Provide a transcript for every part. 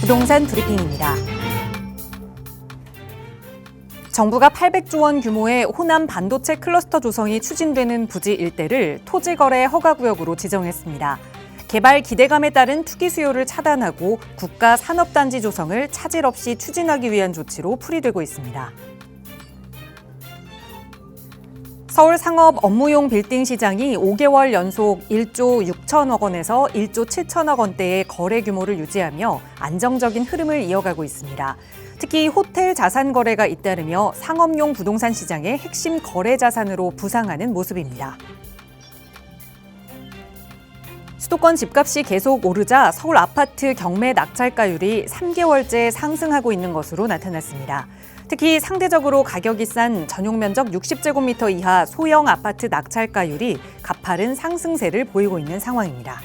부동산 브리핑입니다. 정부가 800조 원 규모의 호남 반도체 클러스터 조성이 추진되는 부지 일대를 토지거래 허가구역으로 지정했습니다. 개발 기대감에 따른 투기 수요를 차단하고 국가 산업단지 조성을 차질 없이 추진하기 위한 조치로 풀이되고 있습니다. 서울 상업 업무용 빌딩 시장이 5개월 연속 1조 6천억 원에서 1조 7천억 원대의 거래 규모를 유지하며 안정적인 흐름을 이어가고 있습니다. 특히 호텔 자산 거래가 잇따르며 상업용 부동산 시장의 핵심 거래 자산으로 부상하는 모습입니다. 수도권 집값이 계속 오르자 서울 아파트 경매 낙찰가율이 3개월째 상승하고 있는 것으로 나타났습니다. 특히 상대적으로 가격이 싼 전용 면적 60제곱미터 이하 소형 아파트 낙찰가율이 가파른 상승세를 보이고 있는 상황입니다.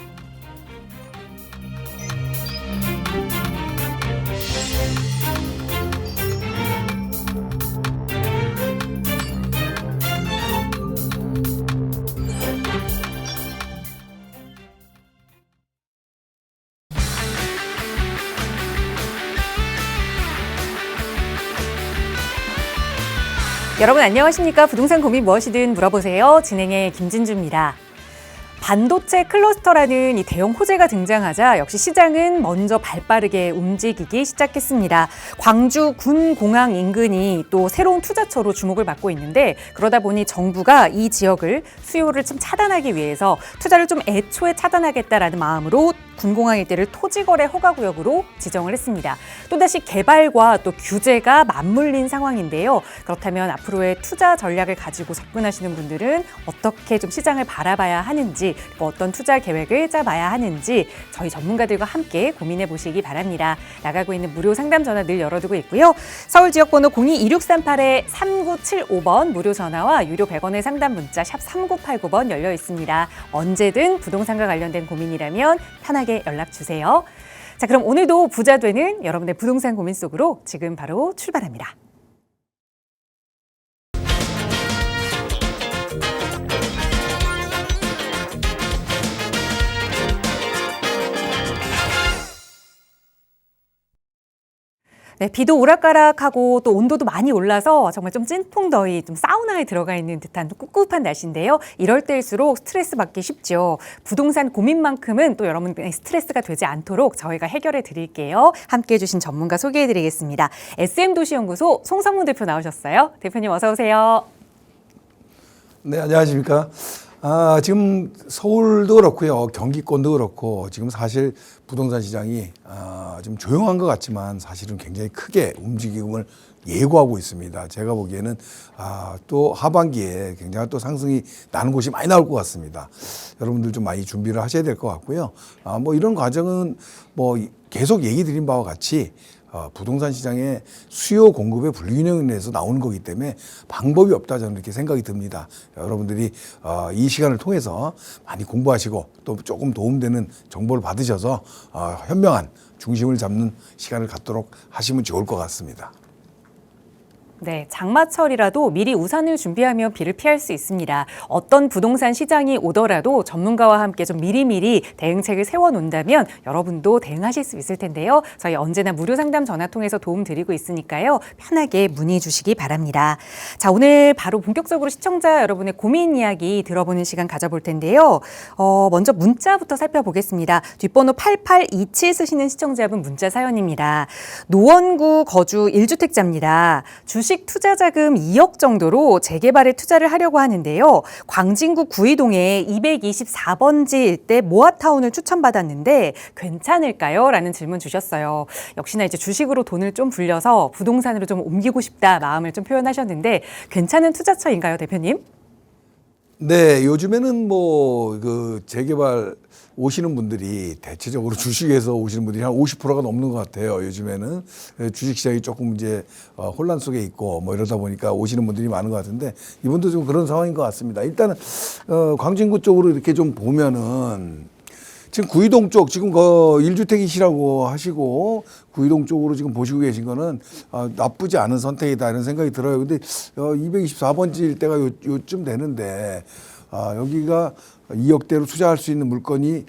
여러분 안녕하십니까? 부동산 고민 무엇이든 물어보세요. 진행의 김진주입니다. 반도체 클러스터라는 이 대형 호재가 등장하자 역시 시장은 먼저 발빠르게 움직이기 시작했습니다. 광주 군공항 인근이 또 새로운 투자처로 주목을 받고 있는데 그러다 보니 정부가 이 지역을 수요를 좀 차단하기 위해서 투자를 좀 애초에 차단하겠다라는 마음으로 군공항 일대를 토지거래 허가구역으로 지정을 했습니다. 또다시 개발과 또 규제가 맞물린 상황인데요. 그렇다면 앞으로의 투자 전략을 가지고 접근하시는 분들은 어떻게 좀 시장을 바라봐야 하는지 그리고 어떤 투자 계획을 짜봐야 하는지 저희 전문가들과 함께 고민해 보시기 바랍니다. 나가고 있는 무료 상담 전화 늘 열어두고 있고요. 서울 지역번호 02-2638-3975번 무료 전화와 유료 100원의 상담 문자 샵 3989번 열려 있습니다. 언제든 부동산과 관련된 고민이라면 편하게 연락 주세요. 자, 그럼 오늘도 부자 되는 여러분의 부동산 고민 속으로 지금 바로 출발합니다. 네, 비도 오락가락하고 또 온도도 많이 올라서 정말 좀 찐통더위, 좀 사우나에 들어가 있는 듯한 꿉꿉한 날씨인데요. 이럴 때일수록 스트레스 받기 쉽죠. 부동산 고민만큼은 또 여러분의 스트레스가 되지 않도록 저희가 해결해 드릴게요. 함께해 주신 전문가 소개해 드리겠습니다. SM도시연구소 송성문 대표 나오셨어요. 대표님 어서 오세요. 네, 안녕하십니까. 지금 서울도 그렇고요. 경기권도 그렇고 지금 사실 부동산 시장이 좀 조용한 것 같지만 사실은 굉장히 크게 움직임을 예고하고 있습니다. 제가 보기에는 또 하반기에 굉장한 또 상승이 나는 곳이 많이 나올 것 같습니다. 여러분들 좀 많이 준비를 하셔야 될 것 같고요. 뭐 이런 과정은 뭐 계속 얘기 드린 바와 같이 부동산 시장의 수요 공급의 불균형에 대해서 나오는 거기 때문에 방법이 없다 저는 이렇게 생각이 듭니다. 여러분들이 이 시간을 통해서 많이 공부하시고 또 조금 도움되는 정보를 받으셔서 현명한 중심을 잡는 시간을 갖도록 하시면 좋을 것 같습니다. 네, 장마철이라도 미리 우산을 준비하면 비를 피할 수 있습니다. 어떤 부동산 시장이 오더라도 전문가와 함께 좀 미리미리 대응책을 세워놓는다면 여러분도 대응하실 수 있을 텐데요. 저희 언제나 무료 상담 전화 통해서 도움 드리고 있으니까요. 편하게 문의 주시기 바랍니다. 자, 오늘 바로 본격적으로 시청자 여러분의 고민 이야기 들어보는 시간 가져볼 텐데요. 먼저 문자부터 살펴보겠습니다. 뒷번호 8827 쓰시는 시청자분 문자 사연입니다. 노원구 거주 1주택자입니다. 주식 투자 자금 2억 정도로 재개발에 투자를 하려고 하는데요. 광진구 구이동에 224번지 일대 모아타운을 추천받았는데 괜찮을까요? 라는 질문 주셨어요. 역시나 이제 주식으로 돈을 좀 불려서 부동산으로 좀 옮기고 싶다 마음을 좀 표현하셨는데 괜찮은 투자처인가요, 대표님? 네, 요즘에는 뭐 그 재개발 오시는 분들이 대체적으로 주식에서 오시는 분들이 한 50%가 넘는 것 같아요. 요즘에는 주식시장이 조금 이제 혼란 속에 있고 뭐 이러다 보니까 오시는 분들이 많은 것 같은데 이번도 좀 그런 상황인 것 같습니다. 일단은 광진구 쪽으로 이렇게 좀 보면은 지금 구이동 쪽 지금 1주택이시라고 하시고 구이동 쪽으로 지금 보시고 계신 거는 나쁘지 않은 선택이다 이런 생각이 들어요. 근데 224번지일 때가 요쯤 되는데 여기가 2억대로 투자할 수 있는 물건이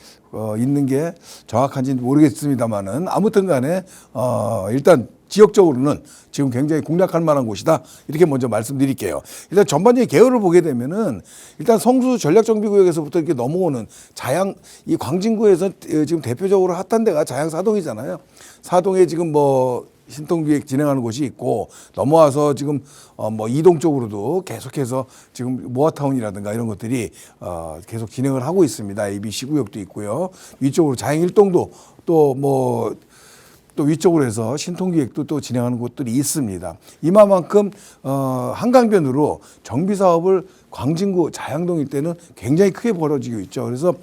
있는 게 정확한지는 모르겠습니다만은 아무튼 간에 일단 지역적으로는 지금 굉장히 공략할 만한 곳이다. 이렇게 먼저 말씀드릴게요. 일단 전반적인 개요를 보게 되면은 일단 성수 전략정비구역에서부터 이렇게 넘어오는 자양, 이 광진구에서 지금 대표적으로 핫한 데가 자양사동이잖아요. 사동에 지금 뭐 신통기획 진행하는 곳이 있고 넘어와서 지금 뭐 이동 쪽으로도 계속해서 지금 모아타운이라든가 이런 것들이 계속 진행을 하고 있습니다. ABC 구역도 있고요. 위쪽으로 자양 일동도 또 위쪽으로 해서 신통기획도 또 진행하는 곳들이 있습니다. 이마만큼 한강변으로 정비 사업을 광진구 자양동 일대는 굉장히 크게 벌어지고 있죠. 그래서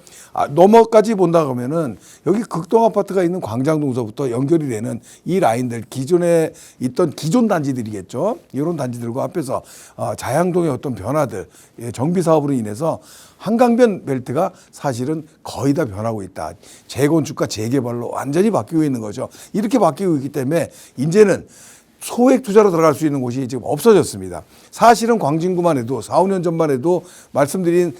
넘어까지 본다 그러면은 여기 극동 아파트가 있는 광장동서부터 연결이 되는 이 라인들, 기존에 있던 기존 단지들이겠죠. 이런 단지들과 앞에서 자양동의 어떤 변화들, 정비 사업으로 인해서 한강변 벨트가 사실은 거의 다 변하고 있다. 재건축과 재개발로 완전히 바뀌고 있는 거죠. 이렇게 바뀌고 있기 때문에 이제는 소액 투자로 들어갈 수 있는 곳이 지금 없어졌습니다. 사실은 광진구만 해도 4, 5년 전만 해도 말씀드린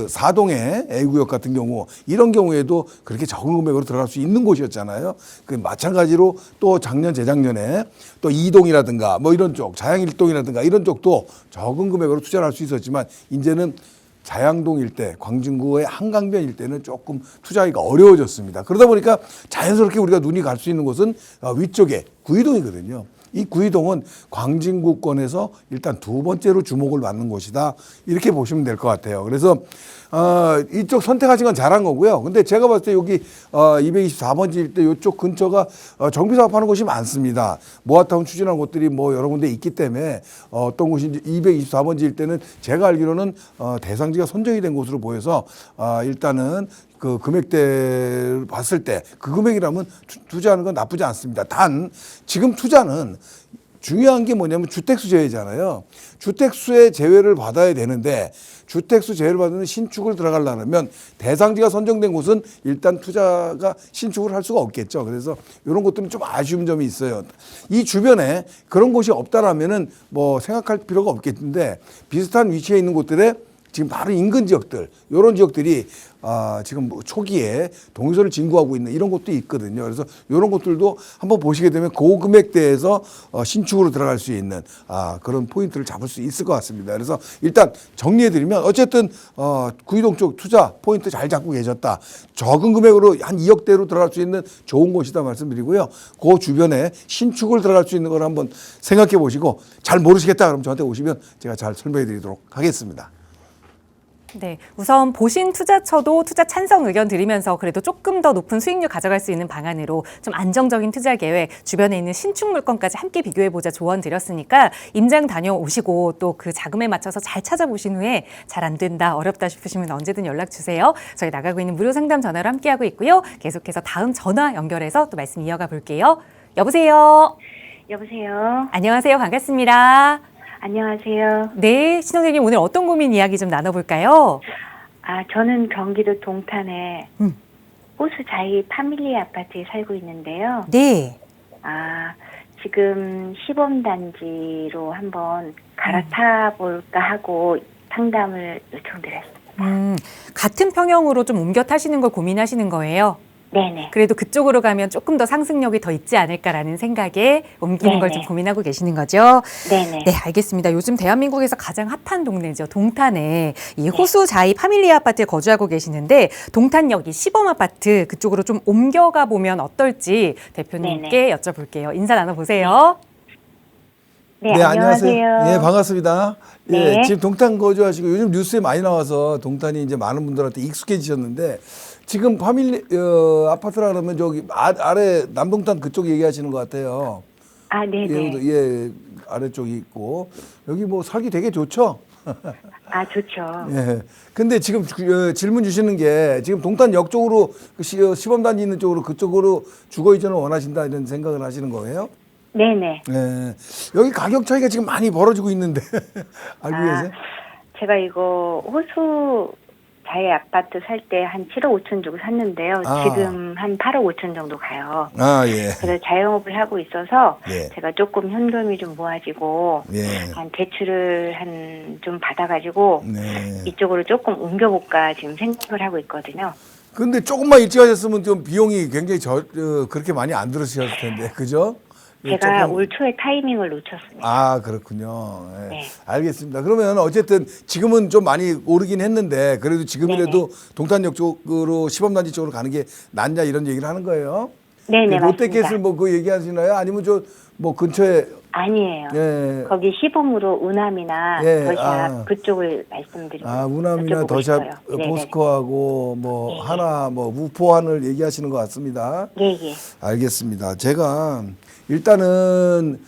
사동의 A구역 같은 경우 이런 경우에도 그렇게 적은 금액으로 들어갈 수 있는 곳이었잖아요. 그 마찬가지로 또 작년 재작년에 또 이동이라든가 뭐 이런 쪽 자양일동이라든가 이런 쪽도 적은 금액으로 투자를 할 수 있었지만 이제는 자양동 일대, 광진구의 한강변 일대는 조금 투자하기가 어려워졌습니다. 그러다 보니까 자연스럽게 우리가 눈이 갈 수 있는 곳은 위쪽에 구이동이거든요. 이 구이동은 광진구권에서 일단 두 번째로 주목을 받는 곳이다. 이렇게 보시면 될 것 같아요. 그래서 이쪽 선택하신 건 잘한 거고요. 근데 제가 봤을 때 여기 224번지 일대 이쪽 근처가 정비 사업하는 곳이 많습니다. 모아타운 추진하는 곳들이 뭐 여러 군데 있기 때문에 어떤 곳인지 224번지 일대는 제가 알기로는 대상지가 선정이 된 곳으로 보여서 일단은 그 금액대를 봤을 때 그 금액이라면 투자하는 건 나쁘지 않습니다. 단 지금 투자는 중요한 게 뭐냐면 주택수 제외잖아요. 주택수의 제외를 받아야 되는데 주택수 제외를 받는 신축을 들어가려면 대상지가 선정된 곳은 일단 투자가 신축을 할 수가 없겠죠. 그래서 이런 것들은 좀 아쉬운 점이 있어요. 이 주변에 그런 곳이 없다라면은 뭐 생각할 필요가 없겠는데 비슷한 위치에 있는 곳들에 지금 바로 인근 지역들, 이런 지역들이 지금 초기에 동의서를 진구하고 있는 이런 곳도 있거든요. 그래서 이런 것들도 한번 보시게 되면 고금액대에서 신축으로 들어갈 수 있는 그런 포인트를 잡을 수 있을 것 같습니다. 그래서 일단 정리해드리면 어쨌든 구이동 쪽 투자 포인트 잘 잡고 계셨다. 적은 금액으로 한 2억대로 들어갈 수 있는 좋은 곳이다 말씀드리고요. 그 주변에 신축을 들어갈 수 있는 걸 한번 생각해 보시고 잘 모르시겠다 그러면 저한테 오시면 제가 잘 설명해 드리도록 하겠습니다. 네, 우선 보신 투자처도 투자 찬성 의견 드리면서 그래도 조금 더 높은 수익률 가져갈 수 있는 방안으로 좀 안정적인 투자 계획, 주변에 있는 신축 물건까지 함께 비교해보자 조언 드렸으니까 임장 다녀오시고 또 그 자금에 맞춰서 잘 찾아보신 후에 잘 안 된다, 어렵다 싶으시면 언제든 연락 주세요. 저희 나가고 있는 무료 상담 전화로 함께하고 있고요. 계속해서 다음 전화 연결해서 또 말씀 이어가 볼게요. 여보세요. 여보세요. 안녕하세요. 반갑습니다. 안녕하세요. 네, 신원생님 오늘 어떤 고민 이야기 좀 나눠볼까요? 저는 경기도 동탄에 호수자이 파밀리 아파트에 살고 있는데요. 네. 지금 시범단지로 한번 갈아타 볼까 하고 상담을 요청드렸습니다. 같은 평형으로 좀 옮겨 타시는 걸 고민하시는 거예요? 네네. 그래도 그쪽으로 가면 조금 더 상승력이 더 있지 않을까라는 생각에 옮기는 걸 좀 고민하고 계시는 거죠? 네네. 네, 알겠습니다. 요즘 대한민국에서 가장 핫한 동네죠. 동탄에 이 호수자이 파밀리 아파트에 거주하고 계시는데 동탄역 이 시범 아파트 그쪽으로 좀 옮겨가 보면 어떨지 대표님께 여쭤볼게요. 인사 나눠보세요. 네, 안녕하세요. 예, 반갑습니다. 네. 예, 지금 동탄 거주하시고 요즘 뉴스에 많이 나와서 동탄이 이제 많은 분들한테 익숙해지셨는데 지금 파밀리 아파트라 그러면 저기 아래 남동탄 그쪽 얘기하시는 것 같아요. 네네. 예, 아래쪽이 있고 여기 뭐 살기 되게 좋죠. 좋죠. 예. 근데 지금 질문 주시는 게 지금 동탄역 쪽으로 시범단지 있는 쪽으로 그쪽으로 주거 이전을 원하신다 이런 생각을 하시는 거예요? 네네. 예. 여기 가격 차이가 지금 많이 벌어지고 있는데 알고 계세요? 제가 이거 호수 자해 아파트 살 때 한 7억 5천 주고 샀는데요. 아. 지금 한 8억 5천 정도 가요. 아, 예. 그래서 자영업을 하고 있어서 예. 제가 조금 현금이 좀 모아지고 예. 한 대출을 한 좀 받아가지고 네. 이쪽으로 조금 옮겨볼까 지금 생각을 하고 있거든요. 근데 조금만 일찍 하셨으면 좀 비용이 굉장히 그렇게 많이 안 들으셨을 텐데, 그죠? 제가 조금- 올 초에 타이밍을 놓쳤습니다. 아, 그렇군요. 예. 네. 알겠습니다. 그러면 어쨌든 지금은 좀 많이 오르긴 했는데, 그래도 지금이라도 동탄역 쪽으로 시범단지 쪽으로 가는 게 낫냐 이런 얘기를 하는 거예요. 네네, 롯데캐슬 맞습니다. 뭐 그 얘기하시나요? 아니면 저 뭐 근처에 아니에요. 예. 거기 시범으로 우남이나 예, 더샵 아. 그쪽을 말씀드리고 우남이나 여쭤보고 더샵, 싶어요. 네네. 포스코하고 뭐 예, 예. 하나 뭐 우포환을 얘기하시는 것 같습니다. 예. 알겠습니다. 제가 일단은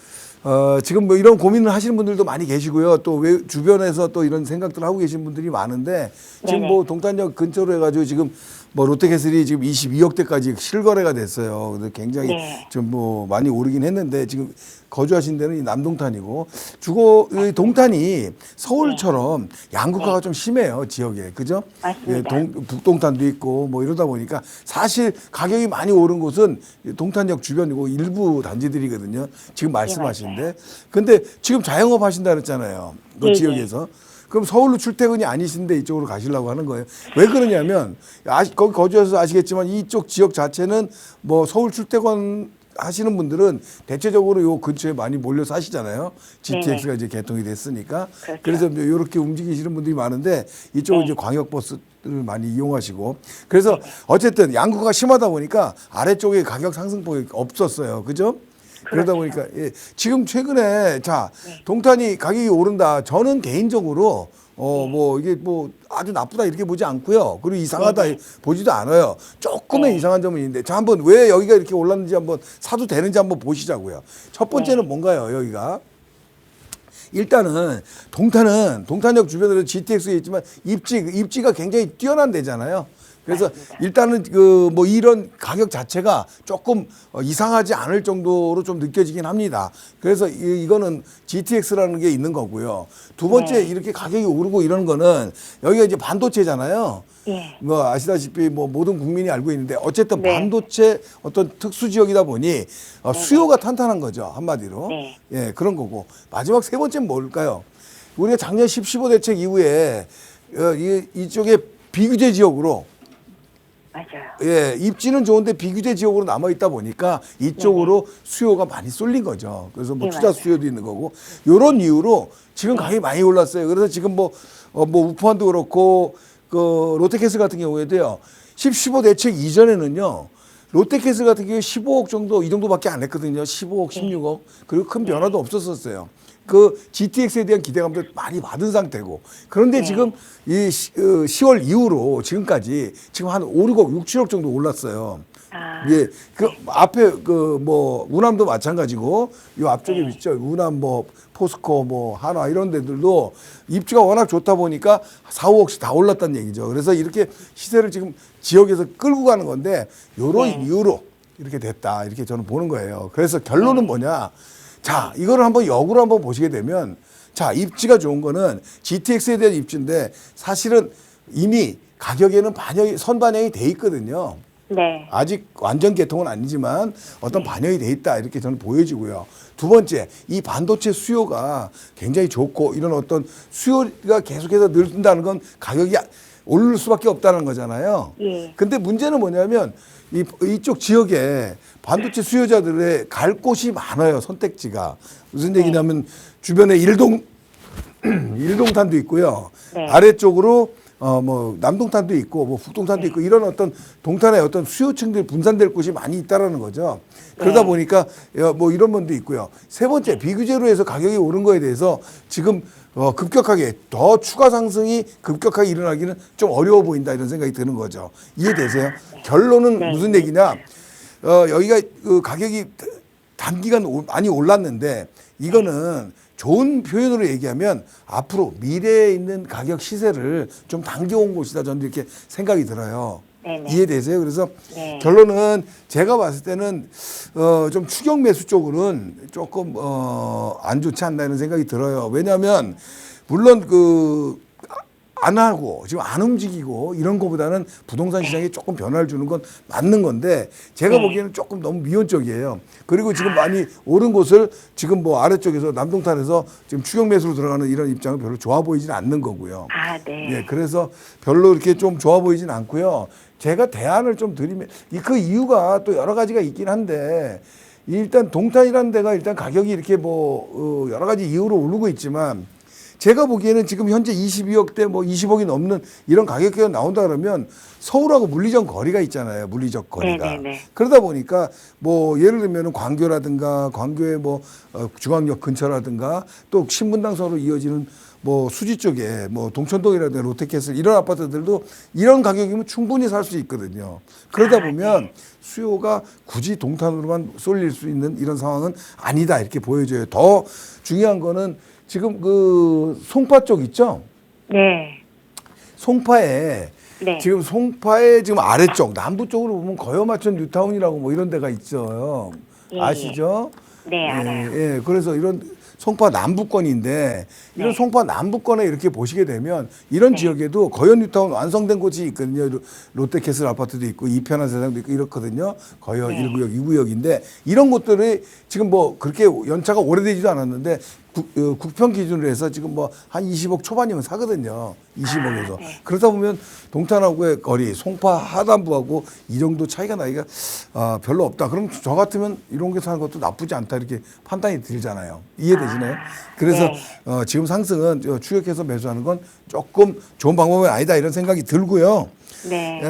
지금 뭐 이런 고민을 하시는 분들도 많이 계시고요. 또 주변에서 또 이런 생각들을 하고 계신 분들이 많은데 지금 네네. 뭐 동탄역 근처로 해가지고 지금 뭐 롯데캐슬이 지금 22억대까지 실거래가 됐어요. 그래서 굉장히 네. 좀 뭐 많이 오르긴 했는데 지금 거주하신 데는 이 남동탄이고 이 동탄이 서울처럼 양극화가 좀 심해요, 지역에. 그죠? 맞습니다. 예, 북동탄도 있고 뭐 이러다 보니까 사실 가격이 많이 오른 곳은 동탄역 주변이고 일부 단지들이거든요. 지금 말씀하신데. 근데 지금 자영업 하신다 그랬잖아요. 그 예, 지역에서. 그럼 서울로 출퇴근이 아니신데 이쪽으로 가시려고 하는 거예요. 왜 그러냐면 거기 거주해서 아시겠지만 이쪽 지역 자체는 뭐 서울 출퇴근 하시는 분들은 대체적으로 요 근처에 많이 몰려 사시잖아요. GTX가 이제 개통이 됐으니까. 그렇죠. 그래서 이렇게 움직이시는 분들이 많은데 이쪽은 이제 광역버스를 많이 이용하시고. 그래서 어쨌든 양극화가 심하다 보니까 아래쪽에 가격 상승폭이 없었어요. 그죠? 그러다 보니까 예. 지금 최근에 동탄이 가격이 오른다. 저는 개인적으로 뭐 이게 뭐 아주 나쁘다 이렇게 보지 않고요. 그리고 이상하다 보지도 않아요. 조금의 이상한 점은 있는데 자 한번 왜 여기가 이렇게 올랐는지 한번 사도 되는지 한번 보시자고요. 첫 번째는 뭔가요? 여기가 일단은 동탄역 주변으로 GTX에 있지만 입지가 굉장히 뛰어난 데잖아요. 그래서 맞습니다. 일단은 뭐 이런 가격 자체가 조금 이상하지 않을 정도로 좀 느껴지긴 합니다. 그래서 이거는 GTX라는 게 있는 거고요. 두 번째 이렇게 가격이 오르고 이러는 거는 여기가 이제 반도체잖아요. 예. 뭐 아시다시피 뭐 모든 국민이 알고 있는데 어쨌든 네. 반도체 어떤 특수 지역이다 보니 수요가 탄탄한 거죠. 한마디로. 네. 예, 그런 거고. 마지막 세 번째는 뭘까요? 우리가 작년 15 대책 이후에 이쪽에 비규제 지역으로 맞아요. 예, 입지는 좋은데 비규제 지역으로 남아 있다 보니까 이쪽으로 수요가 많이 쏠린 거죠. 그래서 뭐 네, 투자 맞아요. 수요도 있는 거고 요런 이유로 지금 가격이 많이 올랐어요. 그래서 지금 뭐 우포환도 그렇고 그 롯데캐슬 같은 경우에도요. 15 대책 이전에는요. 롯데캐슬 같은 경우에 15억 정도 이 정도밖에 안 했거든요. 15억, 16억. 그리고 큰 변화도 없었었어요. 그 GTX에 대한 기대감도 많이 받은 상태고. 그런데 지금 이 10월 이후로 지금까지 지금 한 5, 6억, 6, 7억 정도 올랐어요. 예, 그 앞에 그 뭐 우남도 마찬가지고 요 앞쪽에 있죠. 우남 뭐 포스코 뭐 한화 이런 데들도 입지가 워낙 좋다 보니까 4, 5억씩 다 올랐다는 얘기죠. 그래서 이렇게 시세를 지금 지역에서 끌고 가는 건데 요런 이유로 이렇게 됐다. 이렇게 저는 보는 거예요. 그래서 결론은 뭐냐? 자, 이거를 한번 역으로 한번 보시게 되면 자, 입지가 좋은 거는 GTX에 대한 입지인데 사실은 이미 가격에는 선반영이 돼 있거든요. 네. 아직 완전 개통은 아니지만 어떤 반영이 돼 있다 이렇게 저는 보여지고요. 두 번째, 이 반도체 수요가 굉장히 좋고 이런 어떤 수요가 계속해서 늘린다는 건 가격이 오를 수밖에 없다는 거잖아요. 예. 근데 문제는 뭐냐면 이쪽 지역에 반도체 수요자들의 갈 곳이 많아요. 선택지가. 무슨 얘기냐면 주변에 일동탄도 있고요. 네. 아래쪽으로 뭐 남동탄도 있고 뭐 북동탄도 있고 이런 어떤 동탄의 어떤 수요층들이 분산될 곳이 많이 있다라는 거죠. 그러다 보니까 뭐 이런 면도 있고요. 세 번째 비규제로 해서 가격이 오른 거에 대해서 지금 급격하게 더 추가 상승이 급격하게 일어나기는 좀 어려워 보인다 이런 생각이 드는 거죠. 이해되세요? 결론은 무슨 얘기냐? 여기가 그 가격이 단기간 많이 올랐는데 이거는 좋은 표현으로 얘기하면 앞으로 미래에 있는 가격 시세를 좀 당겨온 곳이다 저는 이렇게 생각이 들어요. 네네. 이해되세요? 그래서 네. 결론은 제가 봤을 때는 좀 추격 매수 쪽으로는 조금 안 좋지 않나 이런 생각이 들어요. 왜냐하면 물론 그 안 하고 지금 안 움직이고 이런 거보다는 부동산 시장에 조금 변화를 주는 건 맞는 건데 제가 보기에는 조금 너무 미온적이에요. 그리고 지금 많이 오른 곳을 지금 뭐 아래쪽에서 남동탄에서 지금 추격 매수로 들어가는 이런 입장은 별로 좋아 보이지는 않는 거고요. 아, 네. 예, 그래서 별로 이렇게 좀 좋아 보이진 않고요. 제가 대안을 좀 드리면 그 이유가 또 여러 가지가 있긴 한데 일단 동탄이라는 데가 일단 가격이 이렇게 뭐 여러 가지 이유로 오르고 있지만 제가 보기에는 지금 현재 22억대 뭐 20억이 넘는 이런 가격대가 나온다 그러면 서울하고 물리적 거리가 있잖아요. 물리적 거리가. 네네네. 그러다 보니까 뭐 예를 들면 광교라든가 광교의 뭐 중앙역 근처라든가 또 신분당선으로 이어지는 뭐 수지 쪽에 뭐 동천동이라든가 롯데캐슬 이런 아파트들도 이런 가격이면 충분히 살 수 있거든요. 그러다 보면 수요가 굳이 동탄으로만 쏠릴 수 있는 이런 상황은 아니다 이렇게 보여져요. 더 중요한 거는 지금 그 송파 쪽 있죠? 네. 송파에 네. 지금 송파의 지금 아래쪽 남부 쪽으로 보면 거여마천 뉴타운이라고 뭐 이런 데가 있어요. 예, 아시죠? 네, 알아요. 예, 그래서 이런 송파 남부권인데 이런 네. 송파 남부권에 이렇게 보시게 되면 이런 지역에도 거여 뉴타운 완성된 곳이 있거든요. 롯데캐슬 아파트도 있고 이편한 세상도 있고 이렇거든요. 거여 네. 1구역, 2구역인데 이런 곳들이 지금 뭐 그렇게 연차가 오래되지도 않았는데 국평 기준으로 해서 지금 뭐 한 20억 초반이면 사거든요. 20억에서. 네. 그러다 보면 동탄하고의 거리, 송파 하단부하고 이 정도 차이가 나기가 별로 없다. 그럼 저 같으면 이런 게 사는 것도 나쁘지 않다 이렇게 판단이 들잖아요. 이해되시나요? 그래서 네. 지금 상승은 추격해서 매수하는 건 조금 좋은 방법은 아니다 이런 생각이 들고요. 네.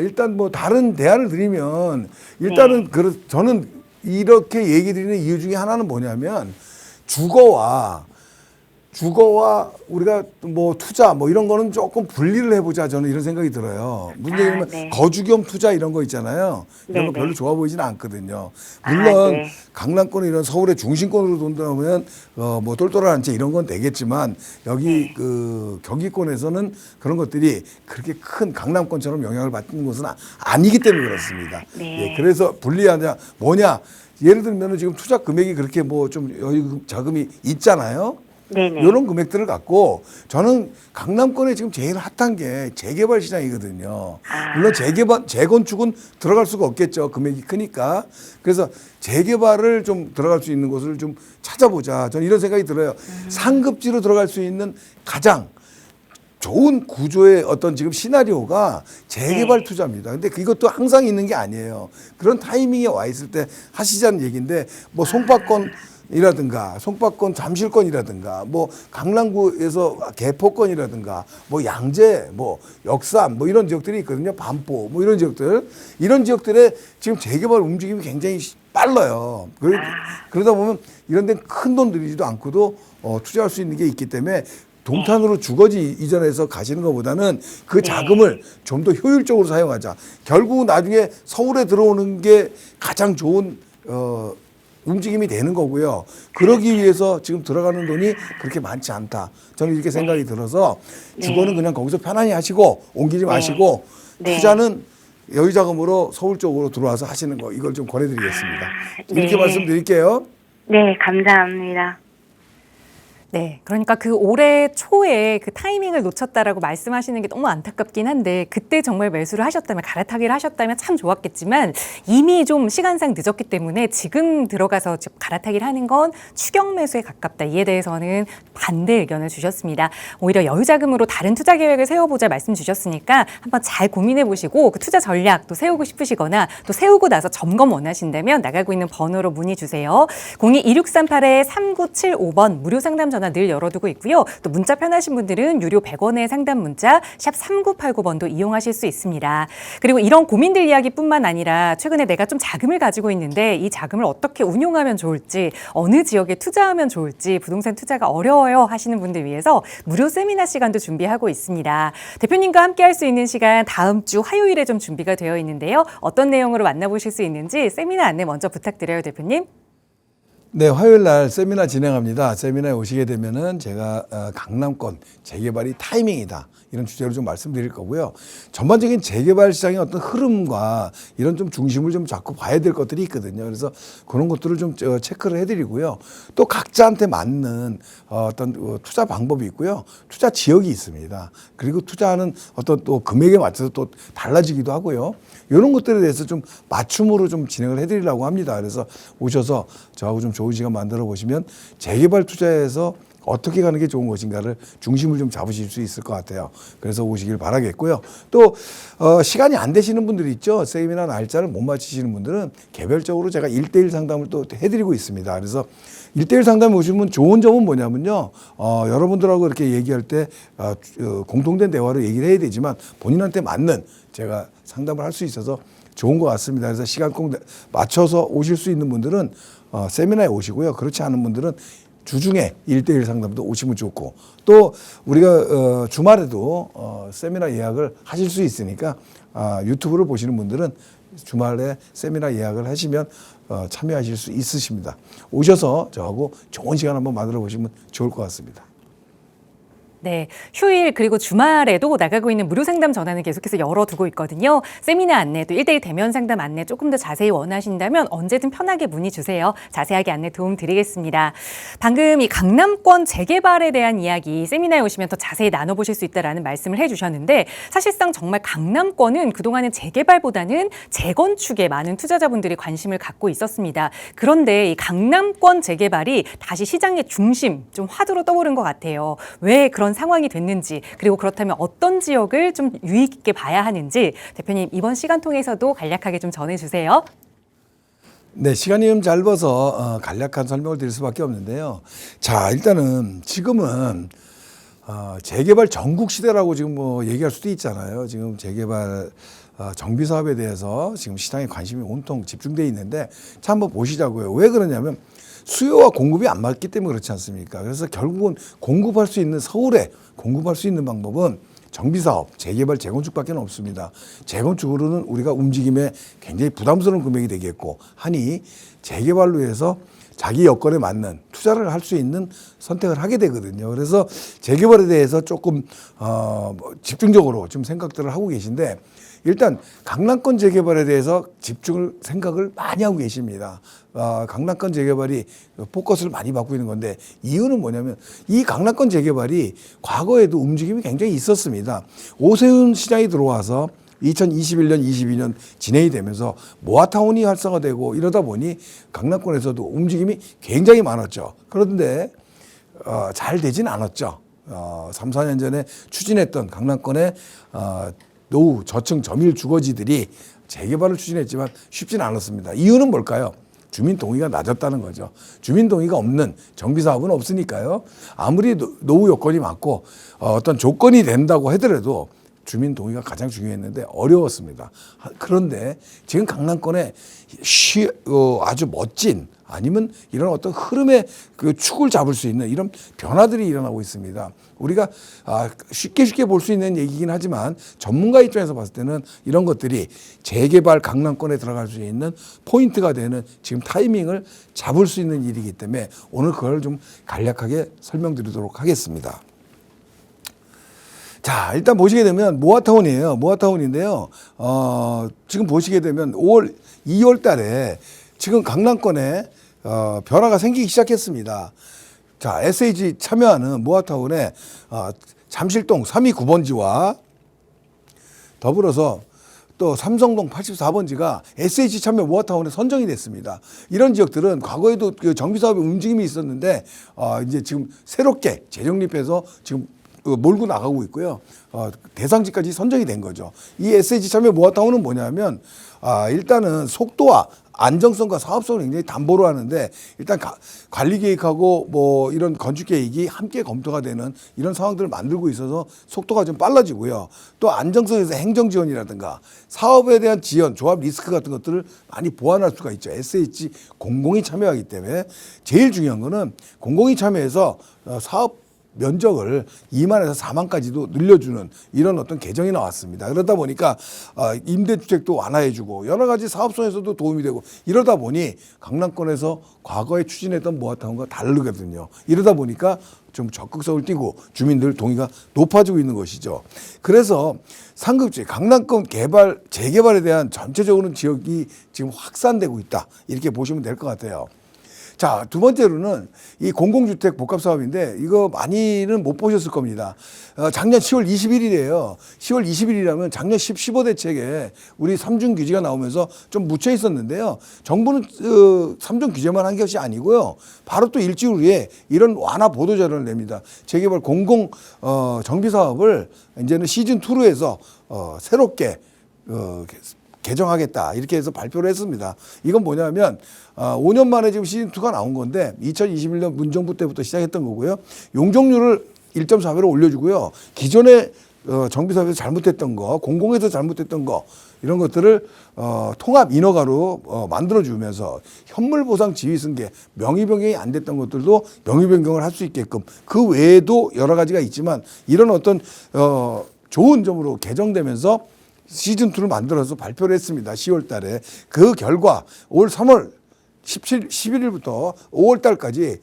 일단 뭐 다른 대안을 드리면 일단은 저는 이렇게 얘기 드리는 이유 중에 하나는 뭐냐면 주거와 우리가 뭐 투자 뭐 이런 거는 조금 분리를 해보자 저는 이런 생각이 들어요. 문제는 네. 거주 겸 투자 이런 거 있잖아요. 이런 거 네, 별로 네. 좋아 보이지는 않거든요. 물론 네. 강남권 이런 서울의 중심권으로 돈다면 뭐 똘똘한 채 이런 건 되겠지만 여기 그 경기권에서는 그런 것들이 그렇게 큰 강남권처럼 영향을 받는 것은 아니기 때문에 그렇습니다. 네. 예, 그래서 분리하냐 뭐냐 예를 들면 지금 투자 금액이 그렇게 뭐 좀 여유 자금이 있잖아요. 네네. 이런 금액들을 갖고 저는 강남권에 지금 제일 핫한 게 재개발 시장이거든요. 물론 재건축은 들어갈 수가 없겠죠. 금액이 크니까. 그래서 재개발을 좀 들어갈 수 있는 곳을 좀 찾아보자. 저는 이런 생각이 들어요. 상급지로 들어갈 수 있는 가장 좋은 구조의 어떤 지금 시나리오가 재개발 투자입니다. 근데 그것도 항상 있는 게 아니에요. 그런 타이밍에 와 있을 때 하시자는 얘기인데 뭐 송파권이라든가 송파권 잠실권이라든가 뭐 강남구에서 개포권이라든가 뭐 양재 뭐 역삼 뭐 이런 지역들이 있거든요. 반포 뭐 이런 지역들에 지금 재개발 움직임이 굉장히 빨라요. 그러다 보면 이런 데는 큰 돈 들이지도 않고도 투자할 수 있는 게 있기 때문에 동탄으로 주거지 이전해서 가시는 것보다는 그 자금을 좀 더 효율적으로 사용하자. 결국 나중에 서울에 들어오는 게 가장 좋은 움직임이 되는 거고요. 그러기 위해서 지금 들어가는 돈이 그렇게 많지 않다. 저는 이렇게 생각이 들어서 주거는 그냥 거기서 편안히 하시고 옮기지 마시고 투자는 여유 자금으로 서울 쪽으로 들어와서 하시는 거 이걸 좀 권해드리겠습니다. 이렇게 말씀드릴게요. 네, 감사합니다. 네, 그러니까 그 올해 초에 그 타이밍을 놓쳤다라고 말씀하시는 게 너무 안타깝긴 한데 그때 정말 매수를 하셨다면 갈아타기를 하셨다면 참 좋았겠지만 이미 좀 시간상 늦었기 때문에 지금 들어가서 갈아타기를 하는 건 추격 매수에 가깝다. 이에 대해서는 반대 의견을 주셨습니다. 오히려 여유자금으로 다른 투자 계획을 세워보자 말씀 주셨으니까 한번 잘 고민해 보시고 그 투자 전략 또 세우고 싶으시거나 또 세우고 나서 점검 원하신다면 나가고 있는 번호로 문의 주세요. 02-2638-3975번 무료 상담 전화 늘 열어두고 있고요. 또 문자 편하신 분들은 유료 100원의 상담 문자 샵 3989번도 이용하실 수 있습니다. 그리고 이런 고민들 이야기뿐만 아니라 최근에 내가 좀 자금을 가지고 있는데 이 자금을 어떻게 운용하면 좋을지 어느 지역에 투자하면 좋을지 부동산 투자가 어려워요 하시는 분들 위해서 무료 세미나 시간도 준비하고 있습니다. 대표님과 함께 할 수 있는 시간 다음 주 화요일에 좀 준비가 되어 있는데요. 어떤 내용으로 만나보실 수 있는지 세미나 안내 먼저 부탁드려요, 대표님. 네, 화요일 날 세미나 진행합니다. 세미나에 오시게 되면은 제가 강남권 재개발이 타이밍이다. 이런 주제로 좀 말씀드릴 거고요. 전반적인 재개발 시장의 어떤 흐름과 이런 좀 중심을 좀 자꾸 봐야 될 것들이 있거든요. 그래서 그런 것들을 좀 체크를 해드리고요. 또 각자한테 맞는 어떤 투자 방법이 있고요. 투자 지역이 있습니다. 그리고 투자하는 어떤 또 금액에 맞춰서 또 달라지기도 하고요. 이런 것들에 대해서 좀 맞춤으로 좀 진행을 해드리려고 합니다. 그래서 오셔서 저하고 좀 좋은 시간 만들어 보시면 재개발 투자에서 어떻게 가는 게 좋은 것인가를 중심을 좀 잡으실 수 있을 것 같아요. 그래서 오시길 바라겠고요. 또 시간이 안 되시는 분들이 있죠. 세미나 날짜를 못 맞추시는 분들은 개별적으로 제가 1대1 상담을 또 해드리고 있습니다. 그래서 1대1 상담에 오시면 좋은 점은 뭐냐면요. 여러분들하고 이렇게 얘기할 때 공통된 대화로 얘기를 해야 되지만 본인한테 맞는 제가 상담을 할 수 있어서 좋은 것 같습니다. 그래서 시간 꼭 맞춰서 오실 수 있는 분들은 세미나에 오시고요. 그렇지 않은 분들은 주중에 1대1 상담도 오시면 좋고 또 우리가 주말에도 세미나 예약을 하실 수 있으니까 유튜브를 보시는 분들은 주말에 세미나 예약을 하시면 참여하실 수 있으십니다. 오셔서 저하고 좋은 시간 한번 만들어 보시면 좋을 것 같습니다. 네, 휴일 그리고 주말에도 나가고 있는 무료 상담 전화는 계속해서 열어두고 있거든요. 세미나 안내, 또 1대1 대면 상담 안내 조금 더 자세히 원하신다면 언제든 편하게 문의 주세요. 자세하게 안내 도움 드리겠습니다. 방금 이 강남권 재개발에 대한 이야기 세미나에 오시면 더 자세히 나눠보실 수 있다라는 말씀을 해주셨는데 사실상 정말 강남권은 그동안은 재개발보다는 재건축에 많은 투자자분들이 관심을 갖고 있었습니다. 그런데 이 강남권 재개발이 다시 시장의 중심, 좀 화두로 떠오른 것 같아요. 왜 그런 상황이 됐는지, 그리고 그렇다면 어떤 지역을 좀 유의 깊게 봐야 하는지 대표님 이번 시간 통해서도 간략하게 좀 전해주세요. 네, 시간이 좀 짧아서 간략한 설명을 드릴 수밖에 없는데요. 자, 일단은 지금은 재개발 전국 시대라고 지금 뭐 얘기할 수도 있잖아요. 지금 재개발 정비 사업에 대해서 지금 시장에 관심이 온통 집중돼 있는데 자 한번 보시자고요. 왜 그러냐면 수요와 공급이 안 맞기 때문에 그렇지 않습니까? 그래서 결국은 공급할 수 있는 서울에 공급할 수 있는 방법은 정비사업, 재개발, 재건축밖에 없습니다. 재건축으로는 우리가 움직임에 굉장히 부담스러운 금액이 되겠고 하니 재개발로 해서 자기 여건에 맞는 투자를 할 수 있는 선택을 하게 되거든요. 그래서 재개발에 대해서 조금 집중적으로 좀 생각들을 하고 계신데 일단 강남권 재개발에 대해서 생각을 많이 하고 계십니다. 강남권 재개발이 포커스를 많이 받고 있는 건데 이유는 뭐냐면 이 강남권 재개발이 과거에도 움직임이 굉장히 있었습니다. 오세훈 시장이 들어와서 2021년, 22년 진행이 되면서 모아타운이 활성화되고 이러다 보니 강남권에서도 움직임이 굉장히 많았죠. 그런데 잘 되진 않았죠. 3, 4년 전에 추진했던 강남권의 노후, 저층, 저밀 주거지들이 재개발을 추진했지만 쉽지는 않았습니다. 이유는 뭘까요? 주민 동의가 낮았다는 거죠. 주민 동의가 없는 정비 사업은 없으니까요. 아무리 노후 요건이 맞고 어떤 조건이 된다고 하더라도 주민 동의가 가장 중요했는데 어려웠습니다. 그런데 지금 강남권에 아주 멋진 아니면 이런 어떤 흐름의 그 축을 잡을 수 있는 이런 변화들이 일어나고 있습니다. 우리가 쉽게 볼 수 있는 얘기긴 하지만 전문가 입장에서 봤을 때는 이런 것들이 재개발 강남권에 들어갈 수 있는 포인트가 되는 지금 타이밍을 잡을 수 있는 일이기 때문에 오늘 그걸 좀 간략하게 설명드리도록 하겠습니다. 자, 일단 보시게 되면 모아타운이에요. 모아타운인데요. 지금 보시게 되면 2월 달에 지금 강남권에 변화가 생기기 시작했습니다. 자, SH 참여하는 모아타운에 잠실동 3위 9번지와 더불어서 또 삼성동 84번지가 SH 참여 모아타운에 선정이 됐습니다. 이런 지역들은 과거에도 그 정비사업의 움직임이 있었는데 이제 지금 새롭게 재정립해서 지금 몰고 나가고 있고요. 대상지까지 선정이 된 거죠. 이 SH 참여 모아타운은 뭐냐면 일단은 속도와 안정성과 사업성을 굉장히 담보로 하는데 일단 관리 계획하고 뭐 이런 건축 계획이 함께 검토가 되는 이런 상황들을 만들고 있어서 속도가 좀 빨라지고요. 또 안정성에서 행정 지원이라든가 사업에 대한 지원, 조합 리스크 같은 것들을 많이 보완할 수가 있죠. SH 공공이 참여하기 때문에 제일 중요한 거는 공공이 참여해서 사업 면적을 2만에서 4만까지도 늘려주는 이런 어떤 개정이 나왔습니다. 그러다 보니까 임대주택도 완화해주고 여러 가지 사업성에서도 도움이 되고 이러다 보니 강남권에서 과거에 추진했던 모아타운과 다르거든요. 이러다 보니까 좀 적극성을 띠고 주민들 동의가 높아지고 있는 것이죠. 그래서 상급지 강남권 개발 재개발에 대한 전체적으로는 지역이 지금 확산되고 있다 이렇게 보시면 될 것 같아요. 자, 두 번째로는 이 공공주택 복합 사업인데 이거 많이는 못 보셨을 겁니다. 작년 10월 21일이에요. 10월 20일이라면 작년 15대책에 우리 3중 규제가 나오면서 좀 묻혀 있었는데요. 정부는 3중 규제만 한 것이 아니고요. 바로 또 일주일 후에 이런 완화 보도자료를 냅니다. 재개발 공공 정비 사업을 이제는 시즌2로 해서 새롭게 개정하겠다 이렇게 해서 발표를 했습니다. 이건 뭐냐면 5년 만에 지금 시즌2가 나온 건데 2021년 문정부 때부터 시작했던 거고요. 용적률을 1.4배로 올려주고요. 기존에 정비사업에서 잘못했던 거, 공공에서 잘못했던 거 이런 것들을 통합 인허가로 만들어주면서 현물보상 지휘승계, 명의 변경이 안 됐던 것들도 명의 변경을 할 수 있게끔 그 외에도 여러 가지가 있지만 이런 어떤 좋은 점으로 개정되면서 시즌2를 만들어서 발표를 했습니다. 10월 달에. 그 결과 올 3월 11일부터 5월 달까지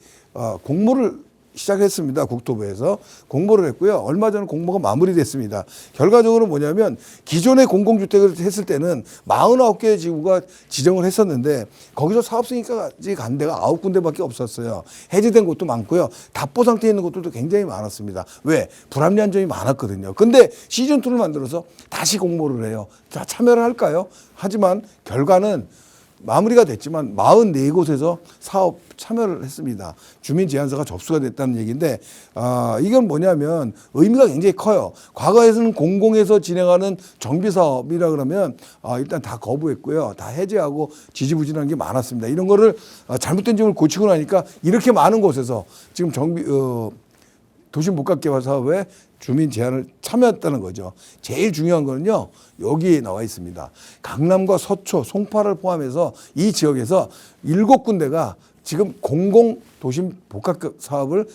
공모를 시작했습니다. 국토부에서 공모를 했고요. 얼마 전에 공모가 마무리됐습니다. 결과적으로 뭐냐면 기존의 공공주택을 했을 때는 49개의 지구가 지정을 했었는데 거기서 사업승인까지 간 데가 9군데밖에 없었어요. 해제된 곳도 많고요. 답보 상태에 있는 곳들도 굉장히 많았습니다. 왜? 불합리한 점이 많았거든요. 근데 시즌2를 만들어서 다시 공모를 해요. 자, 참여를 할까요? 하지만 결과는 마무리가 됐지만 44곳에서 사업 참여를 했습니다. 주민 제안서가 접수가 됐다는 얘기인데 이건 뭐냐면 의미가 굉장히 커요. 과거에서는 공공에서 진행하는 정비 사업이라 그러면 일단 다 거부했고요. 다 해제하고 지지부진한 게 많았습니다. 이런 거를 잘못된 점을 고치고 나니까 이렇게 많은 곳에서 지금 도심 복합개발 사업에 주민 제안을 참여했다는 거죠. 제일 중요한 거는요. 여기에 나와 있습니다. 강남과 서초, 송파를 포함해서 이 지역에서 7군데가 지금 공공도심 복합 사업을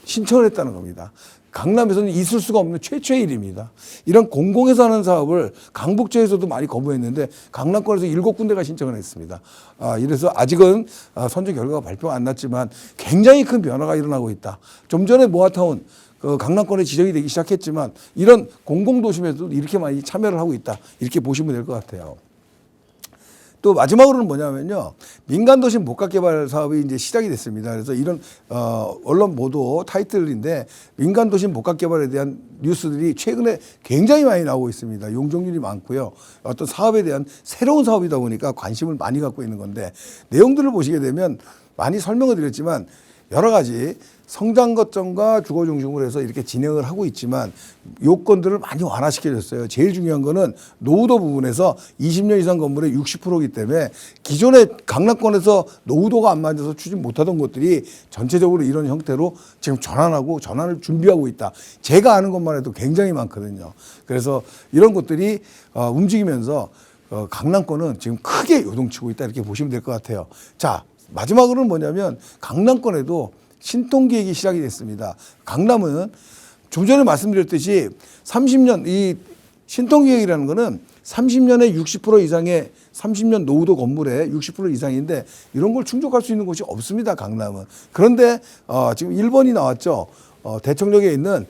신청을 했다는 겁니다. 강남에서는 있을 수가 없는 최초의 일입니다. 이런 공공에서 하는 사업을 강북지에서도 많이 거부했는데 강남권에서 7군데가 신청을 했습니다. 이래서 아직은 선정 결과가 발표가 안 났지만 굉장히 큰 변화가 일어나고 있다. 좀 전에 모아타운 강남권에 지정이 되기 시작했지만 이런 공공도심에도 이렇게 많이 참여를 하고 있다. 이렇게 보시면 될 것 같아요. 또 마지막으로는 뭐냐면요. 민간도심 복합개발 사업이 이제 시작이 됐습니다. 그래서 이런 언론 보도 타이틀인데 민간도심 복합개발에 대한 뉴스들이 최근에 굉장히 많이 나오고 있습니다. 용적률이 많고요. 어떤 사업에 대한 새로운 사업이다 보니까 관심을 많이 갖고 있는 건데 내용들을 보시게 되면 많이 설명을 드렸지만 여러 가지 성장 거점과 주거 중심으로 해서 이렇게 진행을 하고 있지만 요건들을 많이 완화시켜줬어요. 제일 중요한 거는 노후도 부분에서 20년 이상 건물의 60%이기 때문에 기존의 강남권에서 노후도가 안 맞아서 추진 못하던 것들이 전체적으로 이런 형태로 지금 전환을 준비하고 있다. 제가 아는 것만 해도 굉장히 많거든요. 그래서 이런 것들이 움직이면서 강남권은 지금 크게 요동치고 있다 이렇게 보시면 될 것 같아요. 자, 마지막으로는 뭐냐면 강남권에도 신통기획이 시작이 됐습니다. 강남은 좀 전에 말씀드렸듯이 30년 이 신통기획이라는 거는 30년에 60% 이상의 30년 노후도 건물의 60% 이상인데 이런 걸 충족할 수 있는 곳이 없습니다. 강남은. 그런데 지금 1번이 나왔죠. 대청역에 있는